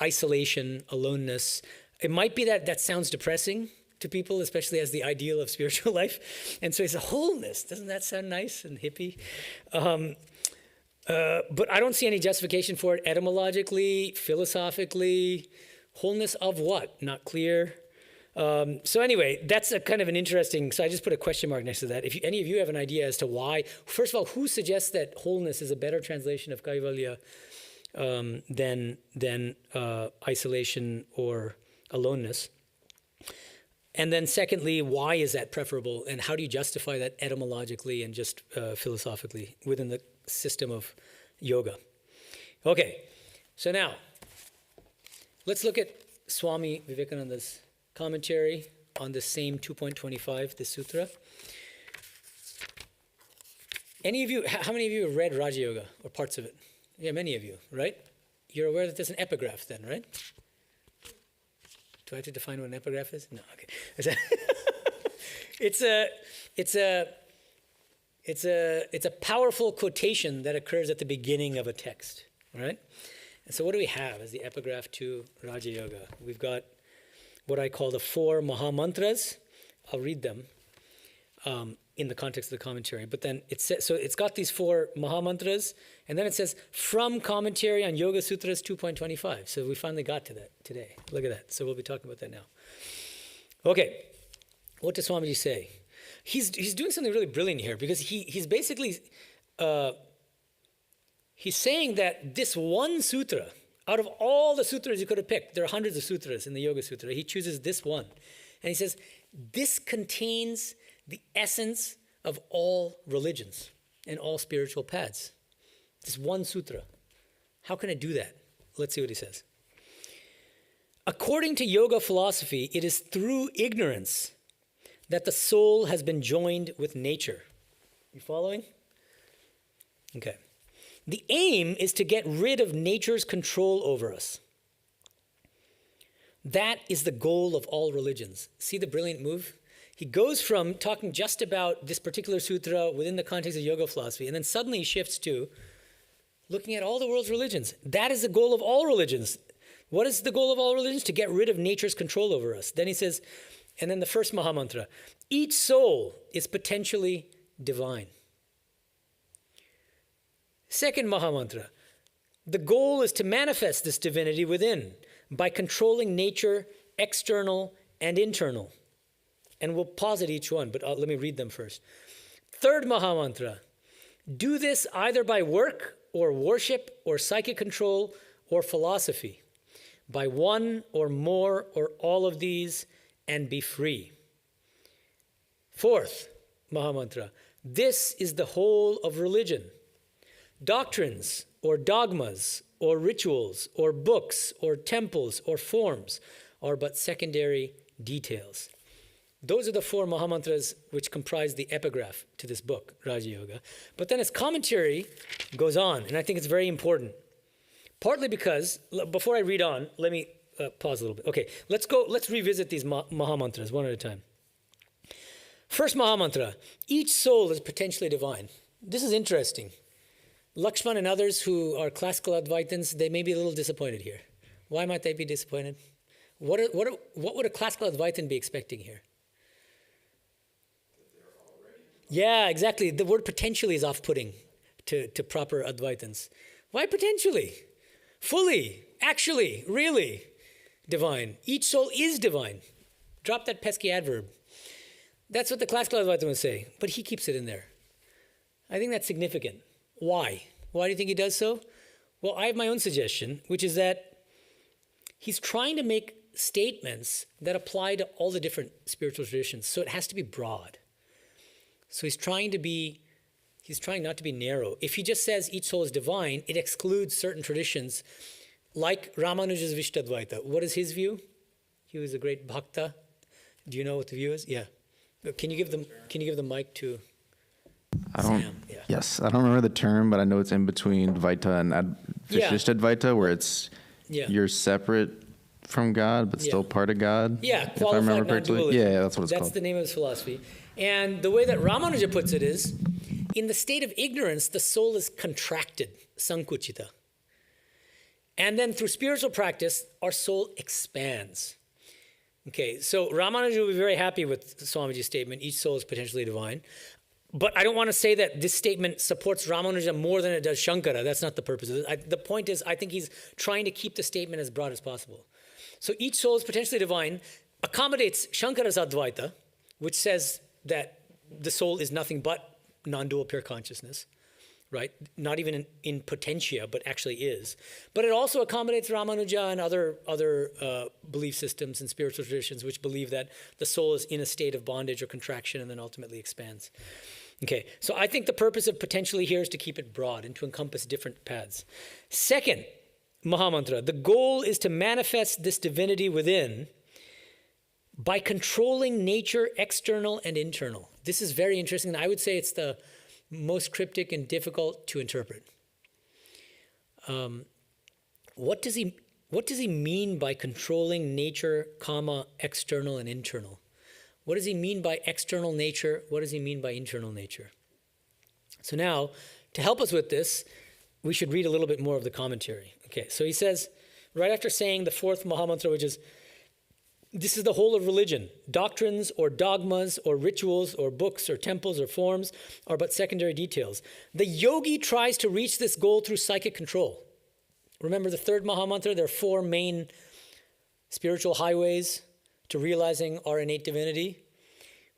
isolation, aloneness. It might be that sounds depressing to people, especially as the ideal of spiritual life. And so it's a wholeness. Doesn't that sound nice and hippie? But I don't see any justification for it etymologically, philosophically. Wholeness of what? Not clear. So anyway, that's a kind of an interesting, so I just put a question mark next to that. If any of you have an idea as to why, first of all, who suggests that wholeness is a better translation of kaivalya than isolation or aloneness? And then secondly, why is that preferable, and how do you justify that etymologically and just philosophically within the system of yoga? Okay, so now let's look at Swami Vivekananda's commentary on the same 2.25, the sutra. Any of you, how many of you have read Raja Yoga or parts of it? Yeah, many of you, right? You're aware that there's an epigraph then, right? Do I have to define what an epigraph is? No, okay. It's a powerful quotation that occurs at the beginning of a text, right? And so what do we have as the epigraph to Raja Yoga? We've got what I call the 4 maha mantras. I'll read them in the context of the commentary. But then it's got these 4 maha mantras, and then it says, from commentary on Yoga Sutras 2.25. So we finally got to that today. Look at that. So we'll be talking about that now. Okay, what does Swamiji say? He's doing something really brilliant here, because he's basically, he's saying that this one sutra, out of all the sutras you could have picked, there are hundreds of sutras in the Yoga Sutra, he chooses this one. And he says, this contains the essence of all religions and all spiritual paths. This one sutra. How can it do that? Let's see what he says. According to yoga philosophy, it is through ignorance that the soul has been joined with nature. You following? Okay. The aim is to get rid of nature's control over us. That is the goal of all religions. See the brilliant move? He goes from talking just about this particular sutra within the context of yoga philosophy, and then suddenly he shifts to looking at all the world's religions. That is the goal of all religions. What is the goal of all religions? To get rid of nature's control over us. Then he says, and then the first Maha Mantra, each soul is potentially divine. Second Maha Mantra, the goal is to manifest this divinity within by controlling nature, external and internal. And we'll pause at each one, but let me read them first. Third Maha Mantra, do this either by work or worship or psychic control or philosophy, by one or more or all of these, and be free. Fourth Maha Mantra, this is the whole of religion. Doctrines or dogmas or rituals or books or temples or forms are but secondary details. Those are the four Maha Mantras which comprise the epigraph to this book, Raja Yoga. But then his commentary goes on, and I think it's very important. Partly because, before I read on, let me pause a little bit. Okay, let's revisit these Maha Mantras one at a time. First Maha Mantra, each soul is potentially divine. This is interesting. Lakshman and others who are classical Advaitins, they may be a little disappointed here. Why might they be disappointed? What would a classical Advaitin be expecting here? Yeah, exactly. The word potentially is off-putting to proper Advaitins. Why potentially? Fully, actually, really divine. Each soul is divine. Drop that pesky adverb. That's what the classical Advaitin would say, but he keeps it in there. I think that's significant. Why? Why do you think he does so? Well, I have my own suggestion, which is that he's trying to make statements that apply to all the different spiritual traditions, so it has to be broad. So he's trying not to be narrow. If he just says each soul is divine, it excludes certain traditions, like Ramanuja's Vishtadvaita. What is his view? He was a great bhakta. Do you know what the view is? Yeah. Can you give the mic to Sam? Yeah. Yes, I don't remember the term, but I know it's in between Dvaita and Vishishtadvaita, where it's you're separate from God, but still part of God. Yeah, if I remember correctly. Yeah, that's what it's called. That's the name of his philosophy. And the way that Ramanuja puts it is, in the state of ignorance, the soul is contracted, sankuchita. And then through spiritual practice, our soul expands. Okay, so Ramanuja will be very happy with Swamiji's statement, each soul is potentially divine. But I don't want to say that this statement supports Ramanuja more than it does Shankara. That's not the purpose of it. The point is, I think he's trying to keep the statement as broad as possible. So each soul is potentially divine, accommodates Shankara's Advaita, which says that the soul is nothing but non-dual pure consciousness, right? Not even in potentia, but actually is. But it also accommodates Ramanuja and other belief systems and spiritual traditions which believe that the soul is in a state of bondage or contraction and then ultimately expands. Okay, so I think the purpose of potentially here is to keep it broad and to encompass different paths. Second Maha Mantra, the goal is to manifest this divinity within by controlling nature, external and internal. This is very interesting, and I would say it's the most cryptic and difficult to interpret. What does he mean by controlling nature, external and internal? What does he mean by external nature? What does he mean by internal nature? So now, to help us with this, we should read a little bit more of the commentary. Okay, so he says, right after saying the fourth Maha Mantra, which is, this is the whole of religion. Doctrines or dogmas or rituals or books or temples or forms are but secondary details. The yogi tries to reach this goal through psychic control. Remember the third Maha Mantra, there are four main spiritual highways to realizing our innate divinity.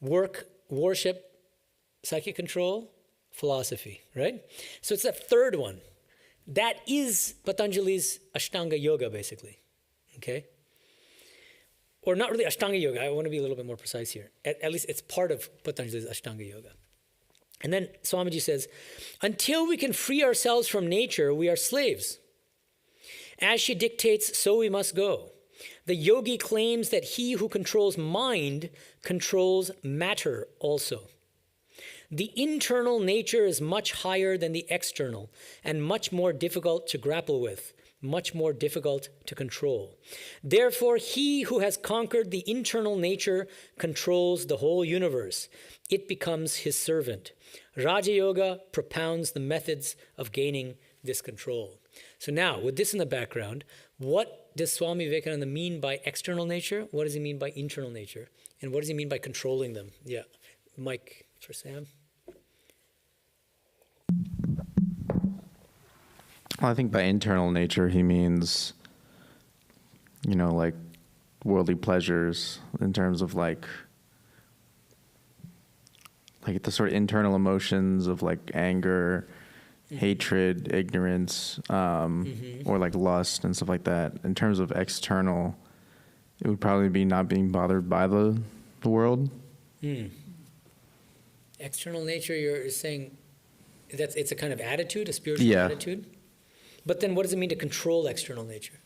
Work, worship, psychic control, philosophy, right? So it's that third one. That is Patanjali's Ashtanga Yoga, basically, okay? Or not really Ashtanga Yoga, I want to be a little bit more precise here. At least it's part of Patanjali's Ashtanga Yoga. And then Swamiji says, until we can free ourselves from nature, we are slaves. As she dictates, so we must go. The yogi claims that he who controls mind controls matter also. The internal nature is much higher than the external and much more difficult to grapple with, much more difficult to control. Therefore, he who has conquered the internal nature controls the whole universe. It becomes his servant. Raja Yoga propounds the methods of gaining this control. So now, with this in the background, what does Swami Vivekananda mean by external nature? What does he mean by internal nature? And what does he mean by controlling them? Yeah, mic for Sam. Well, I think by internal nature, he means, like worldly pleasures in terms of like the sort of internal emotions of like anger, hatred, ignorance, or like lust and stuff like that. In terms of external, it would probably be not being bothered by the world. External nature, you're saying it's a kind of attitude, a spiritual attitude? But then what does it mean to control external nature?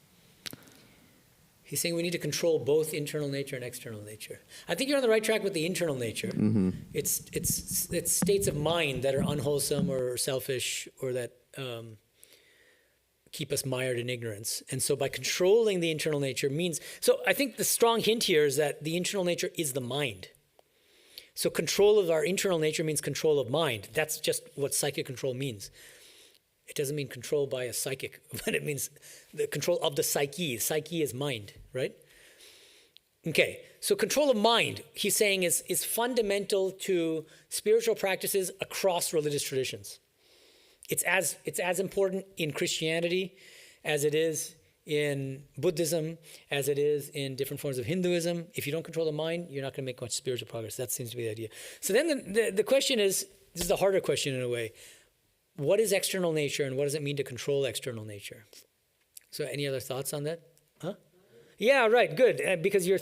He's saying we need to control both internal nature and external nature. I think you're on the right track with the internal nature. It's states of mind that are unwholesome or selfish or that keep us mired in ignorance. And so by controlling the internal nature means... So I think the strong hint here is that the internal nature is the mind. So control of our internal nature means control of mind. That's just what psychic control means. It doesn't mean control by a psychic, but it means the control of the psyche. Psyche is mind, right? Okay, so control of mind, he's saying, is fundamental to spiritual practices across religious traditions. It's as important in Christianity as it is in Buddhism, as it is in different forms of Hinduism. If you don't control the mind, you're not going to make much spiritual progress. That seems to be the idea. So then the question is, this is the harder question in a way, what is external nature and what does it mean to control external nature? So any other thoughts on that? Huh? Yeah, right, good. Because you're,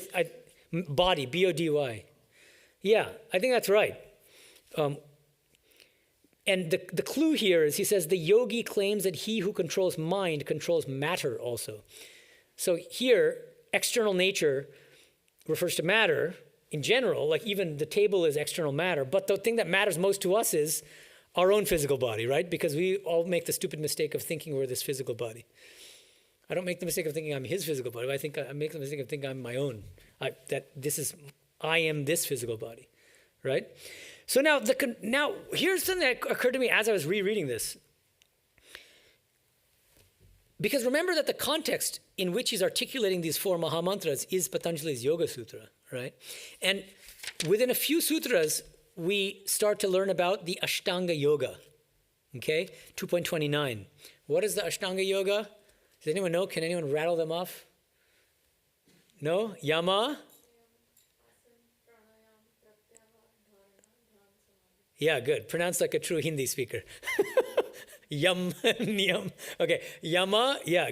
body, B-O-D-Y. Yeah, I think that's right. And the clue here is, he says, the yogi claims that he who controls mind controls matter also. So here, external nature refers to matter in general, like even the table is external matter, but the thing that matters most to us is our own physical body, right? Because we all make the stupid mistake of thinking we're this physical body. I don't make the mistake of thinking I'm his physical body. I make the mistake of thinking I'm my own. I am this physical body, right? So now here's something that occurred to me as I was rereading this. Because remember that the context in which he's articulating these 4 maha mantras is Patanjali's Yoga Sutra, right? And within a few sutras, we start to learn about the Ashtanga Yoga, okay? 2.29. What is the Ashtanga Yoga? Does anyone know? Can anyone rattle them off? No? Yama? Yeah, good. Pronounced like a true Hindi speaker. Yam, niyam. Okay, yama, yeah,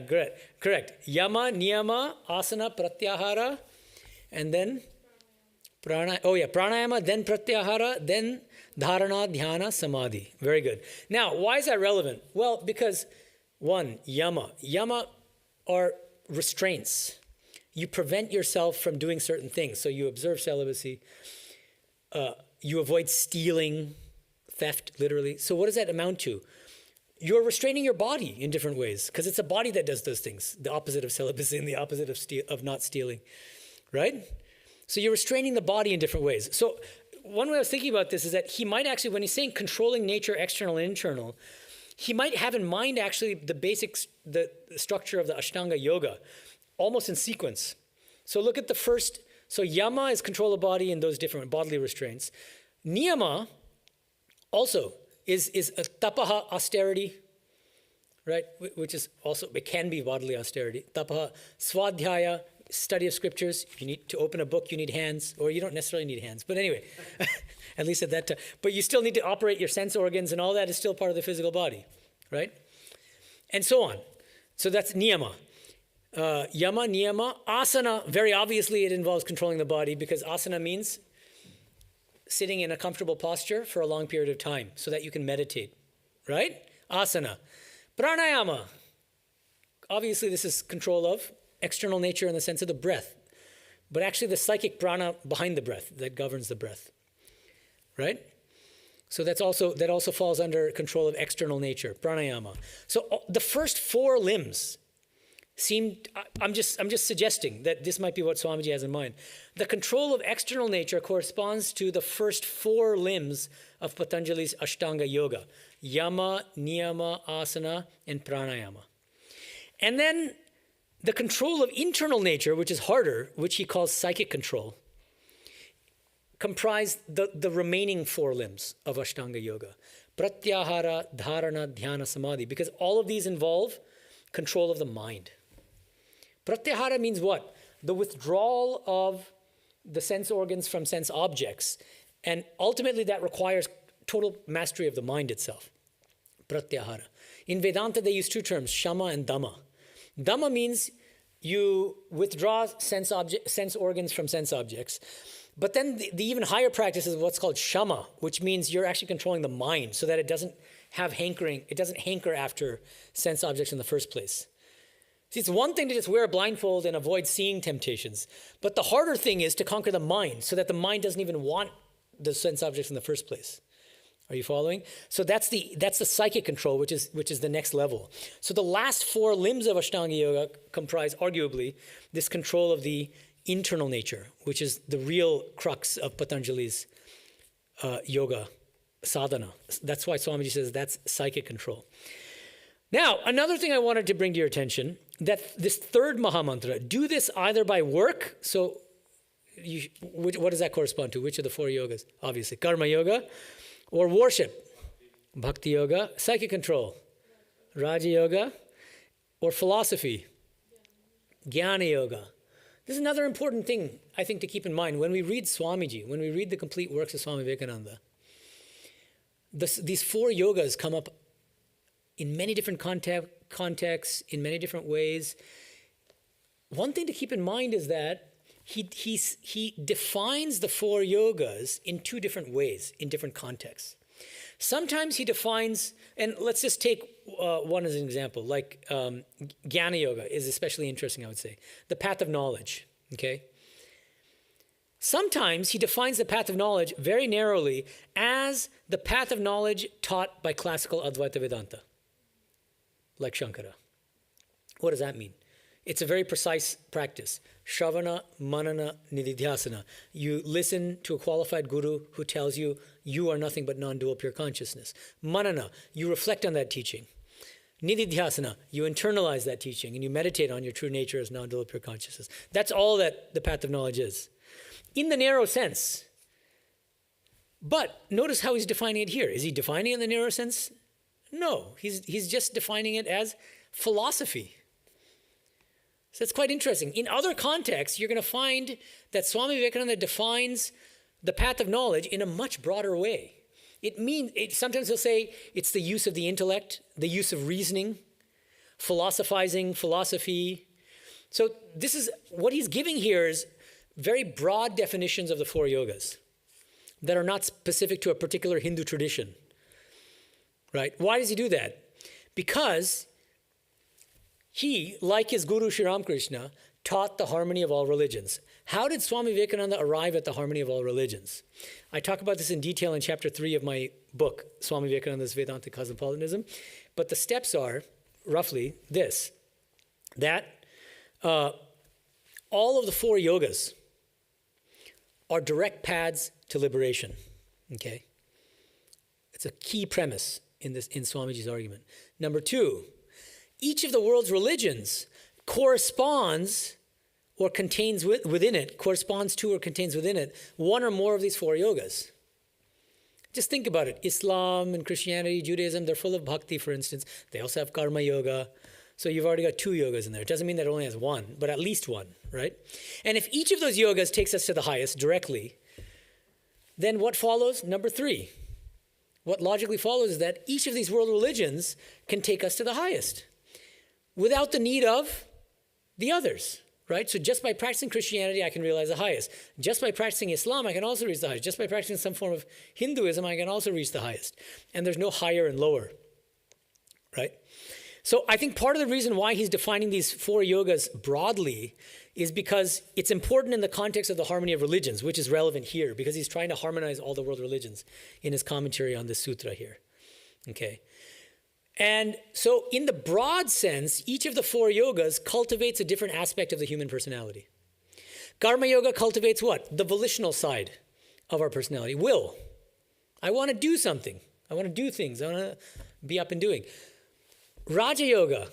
correct. Yama, niyama, asana, pratyahara, and then? Pranayama, then pratyahara, then dharana, dhyana, samadhi. Very good. Now, why is that relevant? Well, because 1, yama. Yama are restraints. You prevent yourself from doing certain things. So you observe celibacy. You avoid stealing, theft, literally. So what does that amount to? You're restraining your body in different ways, because it's a body that does those things, the opposite of celibacy and the opposite of not stealing, right? So you're restraining the body in different ways. So one way I was thinking about this is that he might actually, when he's saying controlling nature, external and internal, he might have in mind actually the structure of the Ashtanga Yoga, almost in sequence. So look at the first, so yama is control of body and those different bodily restraints. Niyama also is a tapaha, austerity, right? Which is also, it can be bodily austerity. Tapaha, swadhyaya, study of scriptures. If you need to open a book, you need hands, or you don't necessarily need hands. But anyway, at least at that time. But you still need to operate your sense organs, and all that is still part of the physical body, right? And so on. So that's niyama. Yama, niyama. Asana, very obviously it involves controlling the body, because asana means sitting in a comfortable posture for a long period of time so that you can meditate, right? Asana. Pranayama. Obviously this is control of external nature in the sense of the breath, but actually the psychic prana behind the breath that governs the breath, right? So that also falls under control of external nature, pranayama. So the first 4 limbs I'm just suggesting that this might be what Swamiji has in mind. The control of external nature corresponds to the first 4 limbs of Patanjali's Ashtanga Yoga: yama, niyama, asana, and pranayama. And then the control of internal nature, which is harder, which he calls psychic control, comprise the remaining 4 limbs of Ashtanga Yoga: pratyahara, dharana, dhyana, samadhi, because all of these involve control of the mind. Pratyahara means what? The withdrawal of the sense organs from sense objects. And ultimately that requires total mastery of the mind itself. Pratyahara. In Vedanta they use 2 terms, shama and dhamma. Dhamma means you withdraw sense organs from sense objects. But then the even higher practice is what's called shama, which means you're actually controlling the mind so that it doesn't hanker after sense objects in the first place. See, it's one thing to just wear a blindfold and avoid seeing temptations, but the harder thing is to conquer the mind so that the mind doesn't even want the sense objects in the first place. Are you following? So that's the psychic control, which is the next level. So the last 4 limbs of Ashtanga Yoga comprise arguably this control of the internal nature, which is the real crux of Patanjali's yoga sadhana. That's why Swamiji says that's psychic control. Now, another thing I wanted to bring to your attention, that this 3rd Maha Mantra, do this either by work, so what does that correspond to? Which of the 4 yogas? Obviously, Karma Yoga, or worship, Bhakti Yoga, psychic control, Raja Yoga, or philosophy, Jnana Yoga. This is another important thing, I think, to keep in mind. When we read Swamiji, when we read the complete works of Swami Vivekananda, these 4 yogas come up in many different contexts, in many different ways. One thing to keep in mind is that he defines the 4 yogas in 2 different ways, in different contexts. Sometimes he defines, and let's just take one as an example, like Jnana Yoga is especially interesting, I would say. The path of knowledge, okay? Sometimes he defines the path of knowledge very narrowly as the path of knowledge taught by classical Advaita Vedanta, like Shankara. What does that mean? It's a very precise practice. Shravana, manana, nididhyasana. You listen to a qualified guru who tells you you are nothing but non-dual pure consciousness. Manana, you reflect on that teaching. Nididhyasana, you internalize that teaching and you meditate on your true nature as non-dual pure consciousness. That's all that the path of knowledge is, in the narrow sense. But notice how he's defining it here. Is he defining it in the narrow sense? No, he's just defining it as philosophy. So it's quite interesting. In other contexts, you're going to find that Swami Vivekananda defines the path of knowledge in a much broader way. Sometimes he'll say it's the use of the intellect, the use of reasoning, philosophizing, philosophy. So this is what he's giving here is very broad definitions of the 4 yogas that are not specific to a particular Hindu tradition. Right? Why does he do that? Because he, like his guru Sri Ramakrishna, taught the harmony of all religions. How did Swami Vivekananda arrive at the harmony of all religions? I talk about this in detail in chapter 3 of my book, Swami Vivekananda's Vedanta Cosmopolitanism. But the steps are roughly this, that all of the 4 yogas are direct paths to liberation. Okay? It's a key premise in Swamiji's argument. Number 2, each of the world's religions corresponds to or contains within it one or more of these 4 yogas. Just think about it. Islam and Christianity, Judaism, they're full of bhakti, for instance. They also have karma yoga. So you've already got 2 yogas in there. It doesn't mean that it only has 1, but at least 1, right? And if each of those yogas takes us to the highest directly, then what follows? Number 3. What logically follows is that each of these world religions can take us to the highest without the need of the others, right? So just by practicing Christianity, I can realize the highest. Just by practicing Islam, I can also reach the highest. Just by practicing some form of Hinduism, I can also reach the highest. And there's no higher and lower, right? So I think part of the reason why he's defining these 4 yogas broadly is because it's important in the context of the harmony of religions, which is relevant here, because he's trying to harmonize all the world religions in his commentary on this sutra here. Okay. And so in the broad sense, each of the 4 yogas cultivates a different aspect of the human personality. Karma yoga cultivates what? The volitional side of our personality. Will. I want to do something. I want to do things. I want to be up and doing. Raja yoga,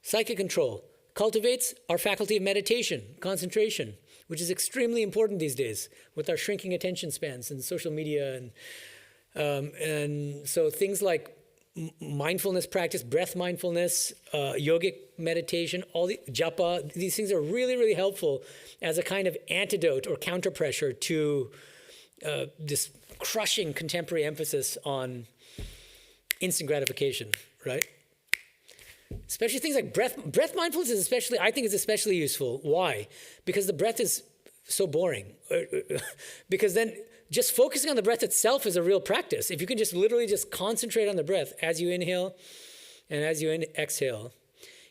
psychic control, cultivates our faculty of meditation, concentration, which is extremely important these days with our shrinking attention spans and social media. And so things like mindfulness practice, breath mindfulness, yogic meditation, all the japa, these things are really, really helpful as a kind of antidote or counterpressure to this crushing contemporary emphasis on instant gratification, right? Especially things like breath mindfulness is especially, I think, is especially useful. Why? Because the breath is so boring. Because then just focusing on the breath itself is a real practice. If you can just literally just concentrate on the breath as you inhale and as you exhale,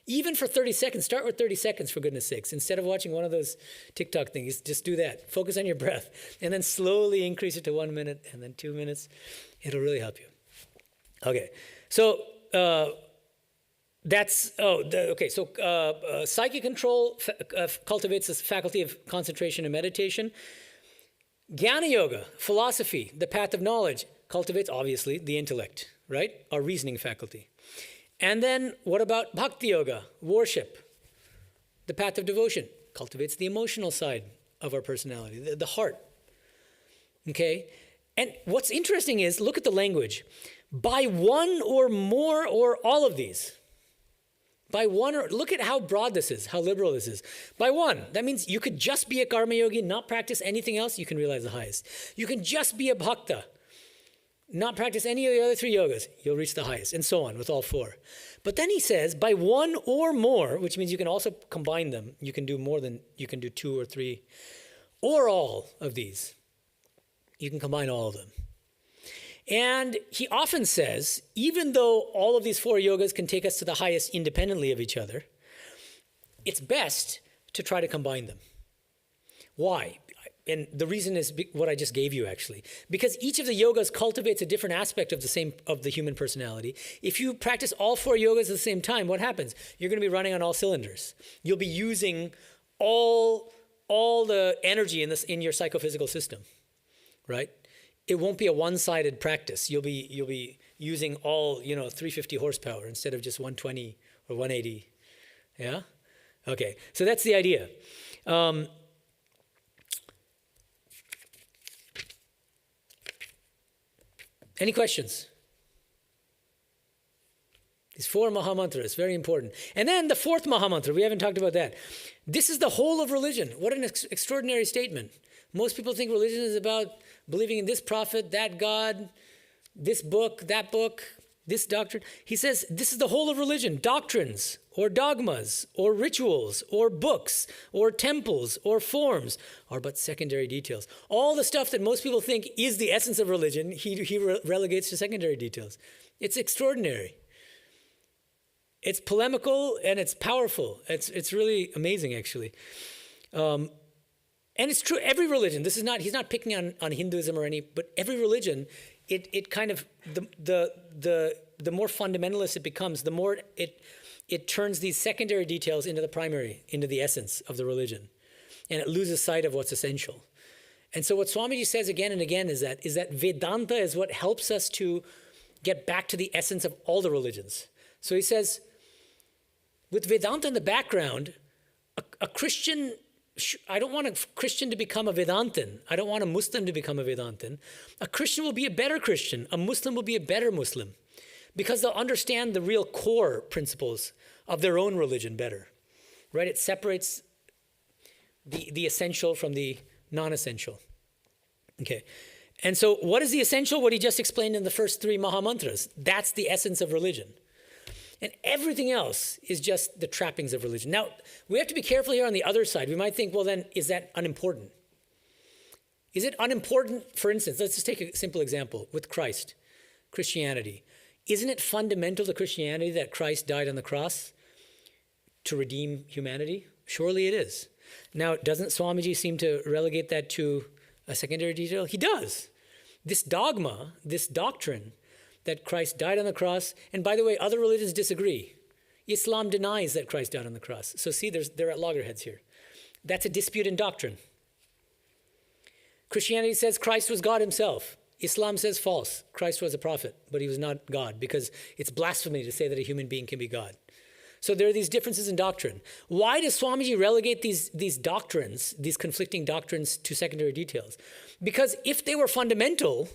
even for 30 seconds, start with 30 seconds for goodness sakes. Instead of watching one of those TikTok things, just do that. Focus on your breath and then slowly increase it to 1 minute and then 2 minutes. It'll really help you. Okay, so psychic control cultivates the faculty of concentration and meditation. Jnana yoga, philosophy, the path of knowledge, cultivates, obviously, the intellect, right? Our reasoning faculty. And then what about bhakti yoga, worship, the path of devotion, cultivates the emotional side of our personality, the heart. Okay? And what's interesting is, look at the language. By one or more or all of these. By one, or look at how broad this is, how liberal this is. By one, that means you could just be a karma yogi, not practice anything else, you can realize the highest. You can just be a bhakta, not practice any of the other 3 yogas, you'll reach the highest, and so on with all 4. But then he says, by one or more, which means you can also combine them, you can do more than, you can do 2 or 3, or all of these. You can combine all of them. And he often says, even though all of these 4 yogas can take us to the highest independently of each other, it's best to try to combine them. Why? And the reason is what I just gave you, actually. Because each of the yogas cultivates a different aspect of the human personality. If you practice all 4 yogas at the same time, what happens? You're going to be running on all cylinders. You'll be using all the energy in your psychophysical system, right? It won't be a one-sided practice. You'll be using all 350 horsepower instead of just 120 or 180. Yeah? Okay. So that's the idea. Any questions? These 4 maha mantras, very important. And then the 4th maha mantra, we haven't talked about that. This is the whole of religion. What an extraordinary statement. Most people think religion is about believing in this prophet, that God, this book, that book, this doctrine. He says this is the whole of religion. Doctrines or dogmas or rituals or books or temples or forms are but secondary details. All the stuff that most people think is the essence of religion, he relegates to secondary details. It's extraordinary. It's polemical and it's powerful. It's really amazing, actually. And it's true, every religion, he's not picking on Hinduism or but every religion, it kind of, the more fundamentalist it becomes, the more it turns these secondary details into the primary, into the essence of the religion. And it loses sight of what's essential. And so what Swamiji says again and again is that Vedanta is what helps us to get back to the essence of all the religions. So he says, with Vedanta in the background, a Christian, I don't want a Christian to become a Vedantin. I don't want a Muslim to become a Vedantin. A Christian will be a better Christian. A Muslim will be a better Muslim because they'll understand the real core principles of their own religion better, right? It separates the essential from the non-essential. Okay. And so what is the essential? What he just explained in the first 3 maha mantras. That's the essence of religion. And everything else is just the trappings of religion. Now, we have to be careful here on the other side. We might think, well, then, is that unimportant? Is it unimportant, for instance, let's just take a simple example with Christianity. isn't it fundamental to Christianity that Christ died on the cross to redeem humanity? Surely it is. Now, doesn't Swamiji seem to relegate that to a secondary detail? He does. This dogma, this doctrine that Christ died on the cross, and by the way, other religions disagree. Islam denies that Christ died on the cross. So see, they're at loggerheads here. That's a dispute in doctrine. Christianity says Christ was God himself. Islam says false. Christ was a prophet, but he was not God, because it's blasphemy to say that a human being can be God. So there are these differences in doctrine. Why does Swamiji relegate these doctrines, these conflicting doctrines, to secondary details? Because if they were fundamental,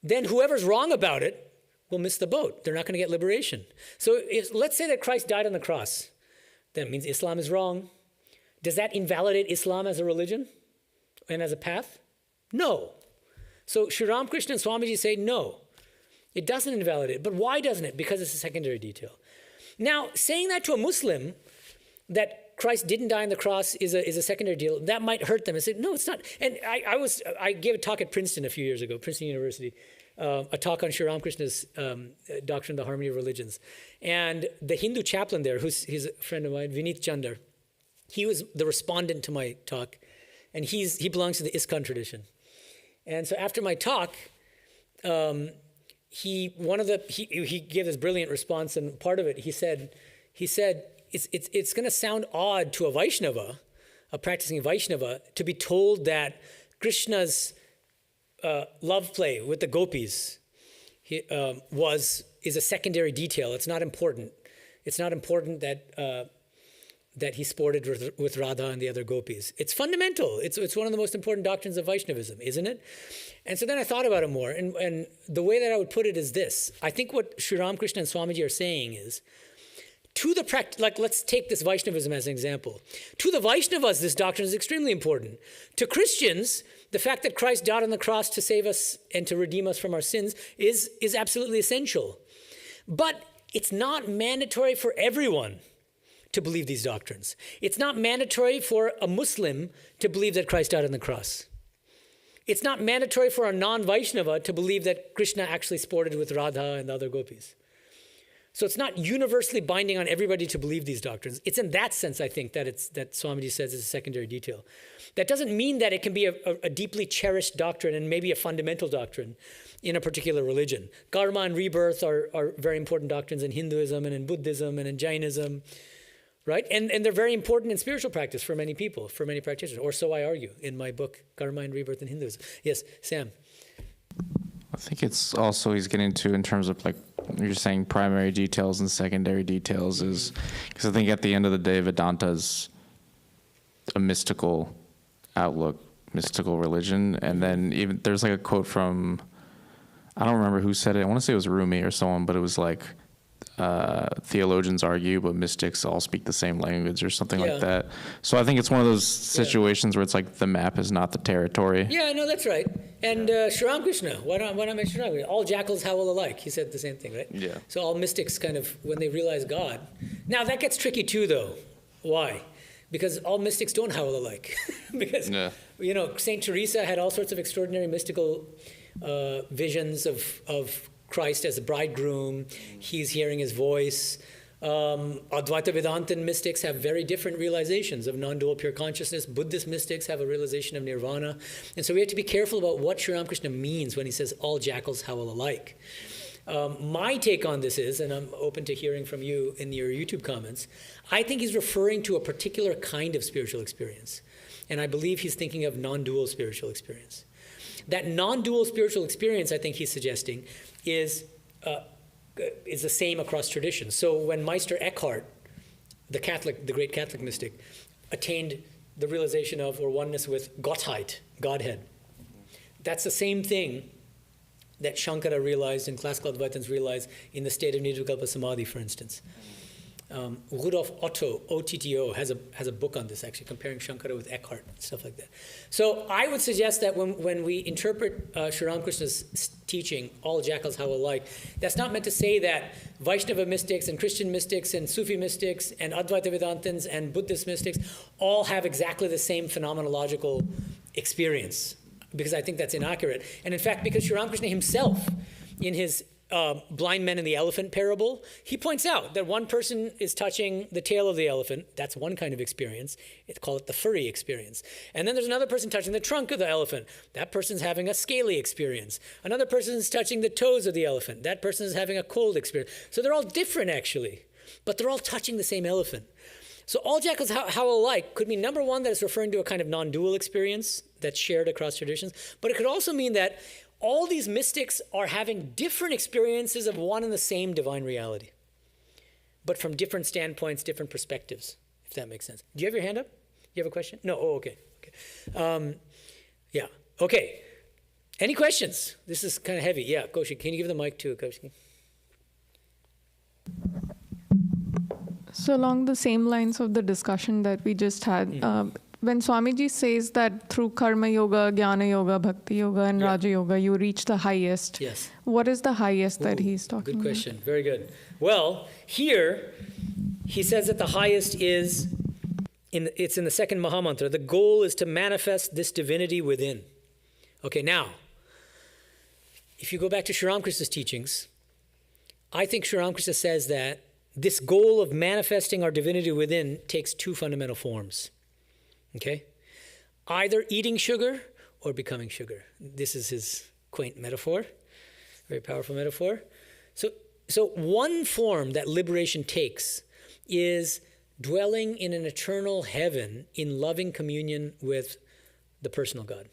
then whoever's wrong about it will miss the boat. They're not going to get liberation. So let's say that Christ died on the cross. That means Islam is wrong. Does that invalidate Islam as a religion and as a path? No. So Sri Ramakrishna and Swamiji say no. It doesn't invalidate it. But why doesn't it? Because it's a secondary detail. Now, saying that to a Muslim, that Christ didn't die on the cross is a secondary deal, that might hurt them. I said, no, it's not. And I gave a talk at Princeton a few years ago, Princeton University, a talk on Sri Ramakrishna's doctrine of the harmony of religions. And the Hindu chaplain there, he's a friend of mine, Vineet Chandar, he was the respondent to my talk, and he belongs to the ISKCON tradition. And so after my talk, he gave this brilliant response, and part of it he said it's going to sound odd to a Vaishnava, a practicing Vaishnava, to be told that Krishna's love play with the gopis is a secondary detail. It's not important. It's not important that he sported with Radha and the other gopis. It's fundamental. It's one of the most important doctrines of Vaishnavism, isn't it? And so then I thought about it more, and the way that I would put it is this. I think what Sri Ramakrishna and Swamiji are saying is, let's take this Vaishnavism as an example. To the Vaishnavas, this doctrine is extremely important. To Christians, the fact that Christ died on the cross to save us and to redeem us from our sins is absolutely essential. But it's not mandatory for everyone to believe these doctrines. It's not mandatory for a Muslim to believe that Christ died on the cross. It's not mandatory for a non-Vaishnava to believe that Krishna actually sported with Radha and the other gopis. So it's not universally binding on everybody to believe these doctrines. It's in that sense, I think, that Swamiji says is a secondary detail. That doesn't mean that it can be a deeply cherished doctrine and maybe a fundamental doctrine in a particular religion. Karma and rebirth are very important doctrines in Hinduism and in Buddhism and in Jainism, right? And they're very important in spiritual practice for many people, for many practitioners, or so I argue in my book, Karma and Rebirth in Hinduism. Yes, Sam. I think it's also he's getting to, in terms of like you're saying, primary details and secondary details, is because I think at the end of the day, Vedanta is a mystical outlook, mystical religion. And then even there's like a quote from, I don't remember who said it. I want to say it was Rumi or someone, but it was like, theologians argue, but mystics all speak the same language or something like that. So I think it's one of those situations where it's like the map is not the territory. Yeah, no, that's right. And Sri Ramakrishna, why don't I mention Sri Ramakrishna? All jackals howl alike. He said the same thing, right? Yeah. So all mystics kind of, when they realize God. Now that gets tricky too, though. Why? Because all mystics don't howl alike. Because, St. Teresa had all sorts of extraordinary mystical visions of Christ as a bridegroom. He's hearing his voice. Advaita Vedantan mystics have very different realizations of non-dual pure consciousness. Buddhist mystics have a realization of nirvana. And so we have to be careful about what Sri Ramakrishna means when he says all jackals howl alike. My take on this is, and I'm open to hearing from you in your YouTube comments, I think he's referring to a particular kind of spiritual experience. And I believe he's thinking of non-dual spiritual experience. That non-dual spiritual experience, I think he's suggesting, is the same across traditions. So when Meister Eckhart, the great Catholic mystic, attained the realization of or oneness with Gottheit, Godhead, that's the same thing that Shankara realized and classical Advaitins realized in the state of Nirvikalpa Samadhi, for instance. Rudolf Otto, OTTO, has a book on this, actually, comparing Shankara with Eckhart, stuff like that. So I would suggest that when we interpret Sri Ramakrishna's teaching, all jackals howl alike, that's not meant to say that Vaishnava mystics and Christian mystics and Sufi mystics and Advaita Vedantins and Buddhist mystics all have exactly the same phenomenological experience, because I think that's inaccurate. And in fact, because Sri Ramakrishna himself, in his blind men and the elephant parable, he points out that one person is touching the tail of the elephant. That's one kind of experience. It's called it the furry experience. And then there's another person touching the trunk of the elephant. That person's having a scaly experience. Another person is touching the toes of the elephant. That person is having a cold experience. So they're all different, actually, but they're all touching the same elephant. So all jackals how alike could mean, number one, that it's referring to a kind of non-dual experience that's shared across traditions, but it could also mean that all these mystics are having different experiences of one and the same divine reality, but from different standpoints, different perspectives, if that makes sense. Do you have your hand up? You have a question? No? Oh, okay. Yeah. Okay. Any questions? This is kind of heavy. Yeah, Kaushik, can you give the mic to Kaushik? So along the same lines of the discussion that we just had, when Swamiji says that through Karma Yoga, Jnana Yoga, Bhakti Yoga, and Raja Yoga, you reach the highest. Yes. What is the highest that he's talking about? Good question. Very good. Well, here he says that the highest is, it's in the second Maha Mantra. The goal is to manifest this divinity within. Okay, now, if you go back to Sri Ramakrishna's teachings, I think Sri Ramakrishna says that this goal of manifesting our divinity within takes two fundamental forms. Okay? Either eating sugar or becoming sugar. This is his quaint metaphor, very powerful metaphor. So one form that liberation takes is dwelling in an eternal heaven in loving communion with the personal God.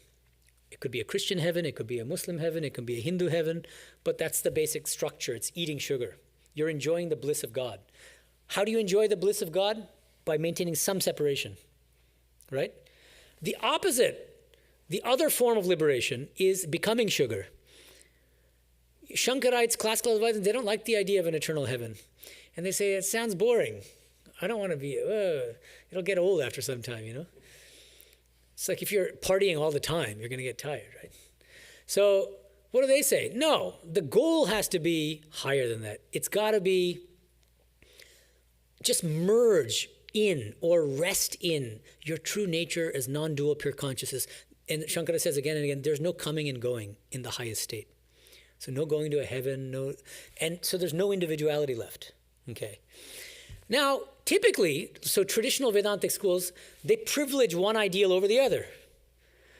It could be a Christian heaven, it could be a Muslim heaven, it could be a Hindu heaven, but that's the basic structure. It's eating sugar. You're enjoying the bliss of God. How do you enjoy the bliss of God? By maintaining some separation, right? The opposite, the other form of liberation is becoming sugar. Shankarites, classical advisors, they don't like the idea of an eternal heaven. And they say, it sounds boring. I don't want to be, it'll get old after some time, you know? It's like if you're partying all the time, you're going to get tired, right? So what do they say? No, the goal has to be higher than that. It's got to be just merge in or rest in your true nature as non-dual pure consciousness. And Shankara says again and again, there's no coming and going in the highest state. So no going to a heaven, and so there's no individuality left. Okay. Now, typically, so traditional Vedantic schools, they privilege one ideal over the other.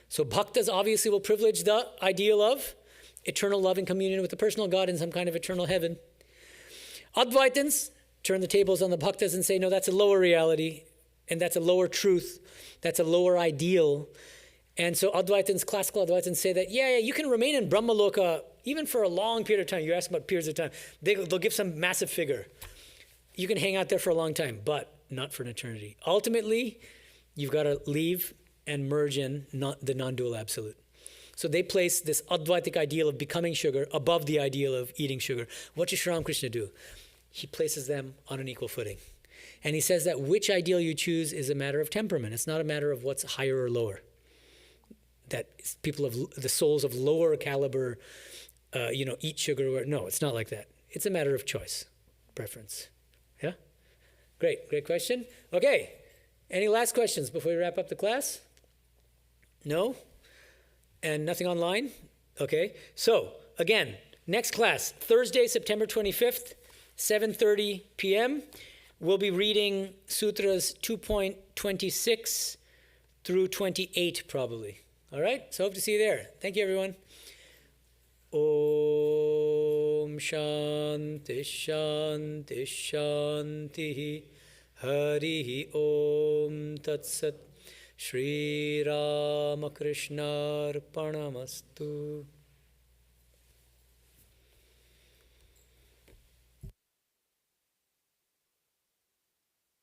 So bhaktas obviously will privilege the ideal of eternal love and communion with the personal God in some kind of eternal heaven. Advaitins turn the tables on the bhaktas and say, no, that's a lower reality, and that's a lower truth, that's a lower ideal. And so Advaitins, classical Advaitins say that, yeah, you can remain in Brahmaloka even for a long period of time. You ask about periods of time. They'll give some massive figure. You can hang out there for a long time, but not for an eternity. Ultimately, you've got to leave and merge in the non-dual absolute. So they place this Advaitic ideal of becoming sugar above the ideal of eating sugar. What does Sri Ramakrishna do? He places them on an equal footing. And he says that which ideal you choose is a matter of temperament. It's not a matter of what's higher or lower. That people of the souls of lower caliber, eat sugar. No, it's not like that. It's a matter of choice, preference. Yeah? Great question. Okay, any last questions before we wrap up the class? No? And nothing online? Okay, so again, next class, Thursday, September 25th, 7:30 p.m. We'll be reading Sutras 2.26 through 28 probably. All right, so hope to see you there. Thank you, everyone. Om Shanti Shanti Shanti Hari Om Tat Sat Shri Ramakrishna Arpanamastu.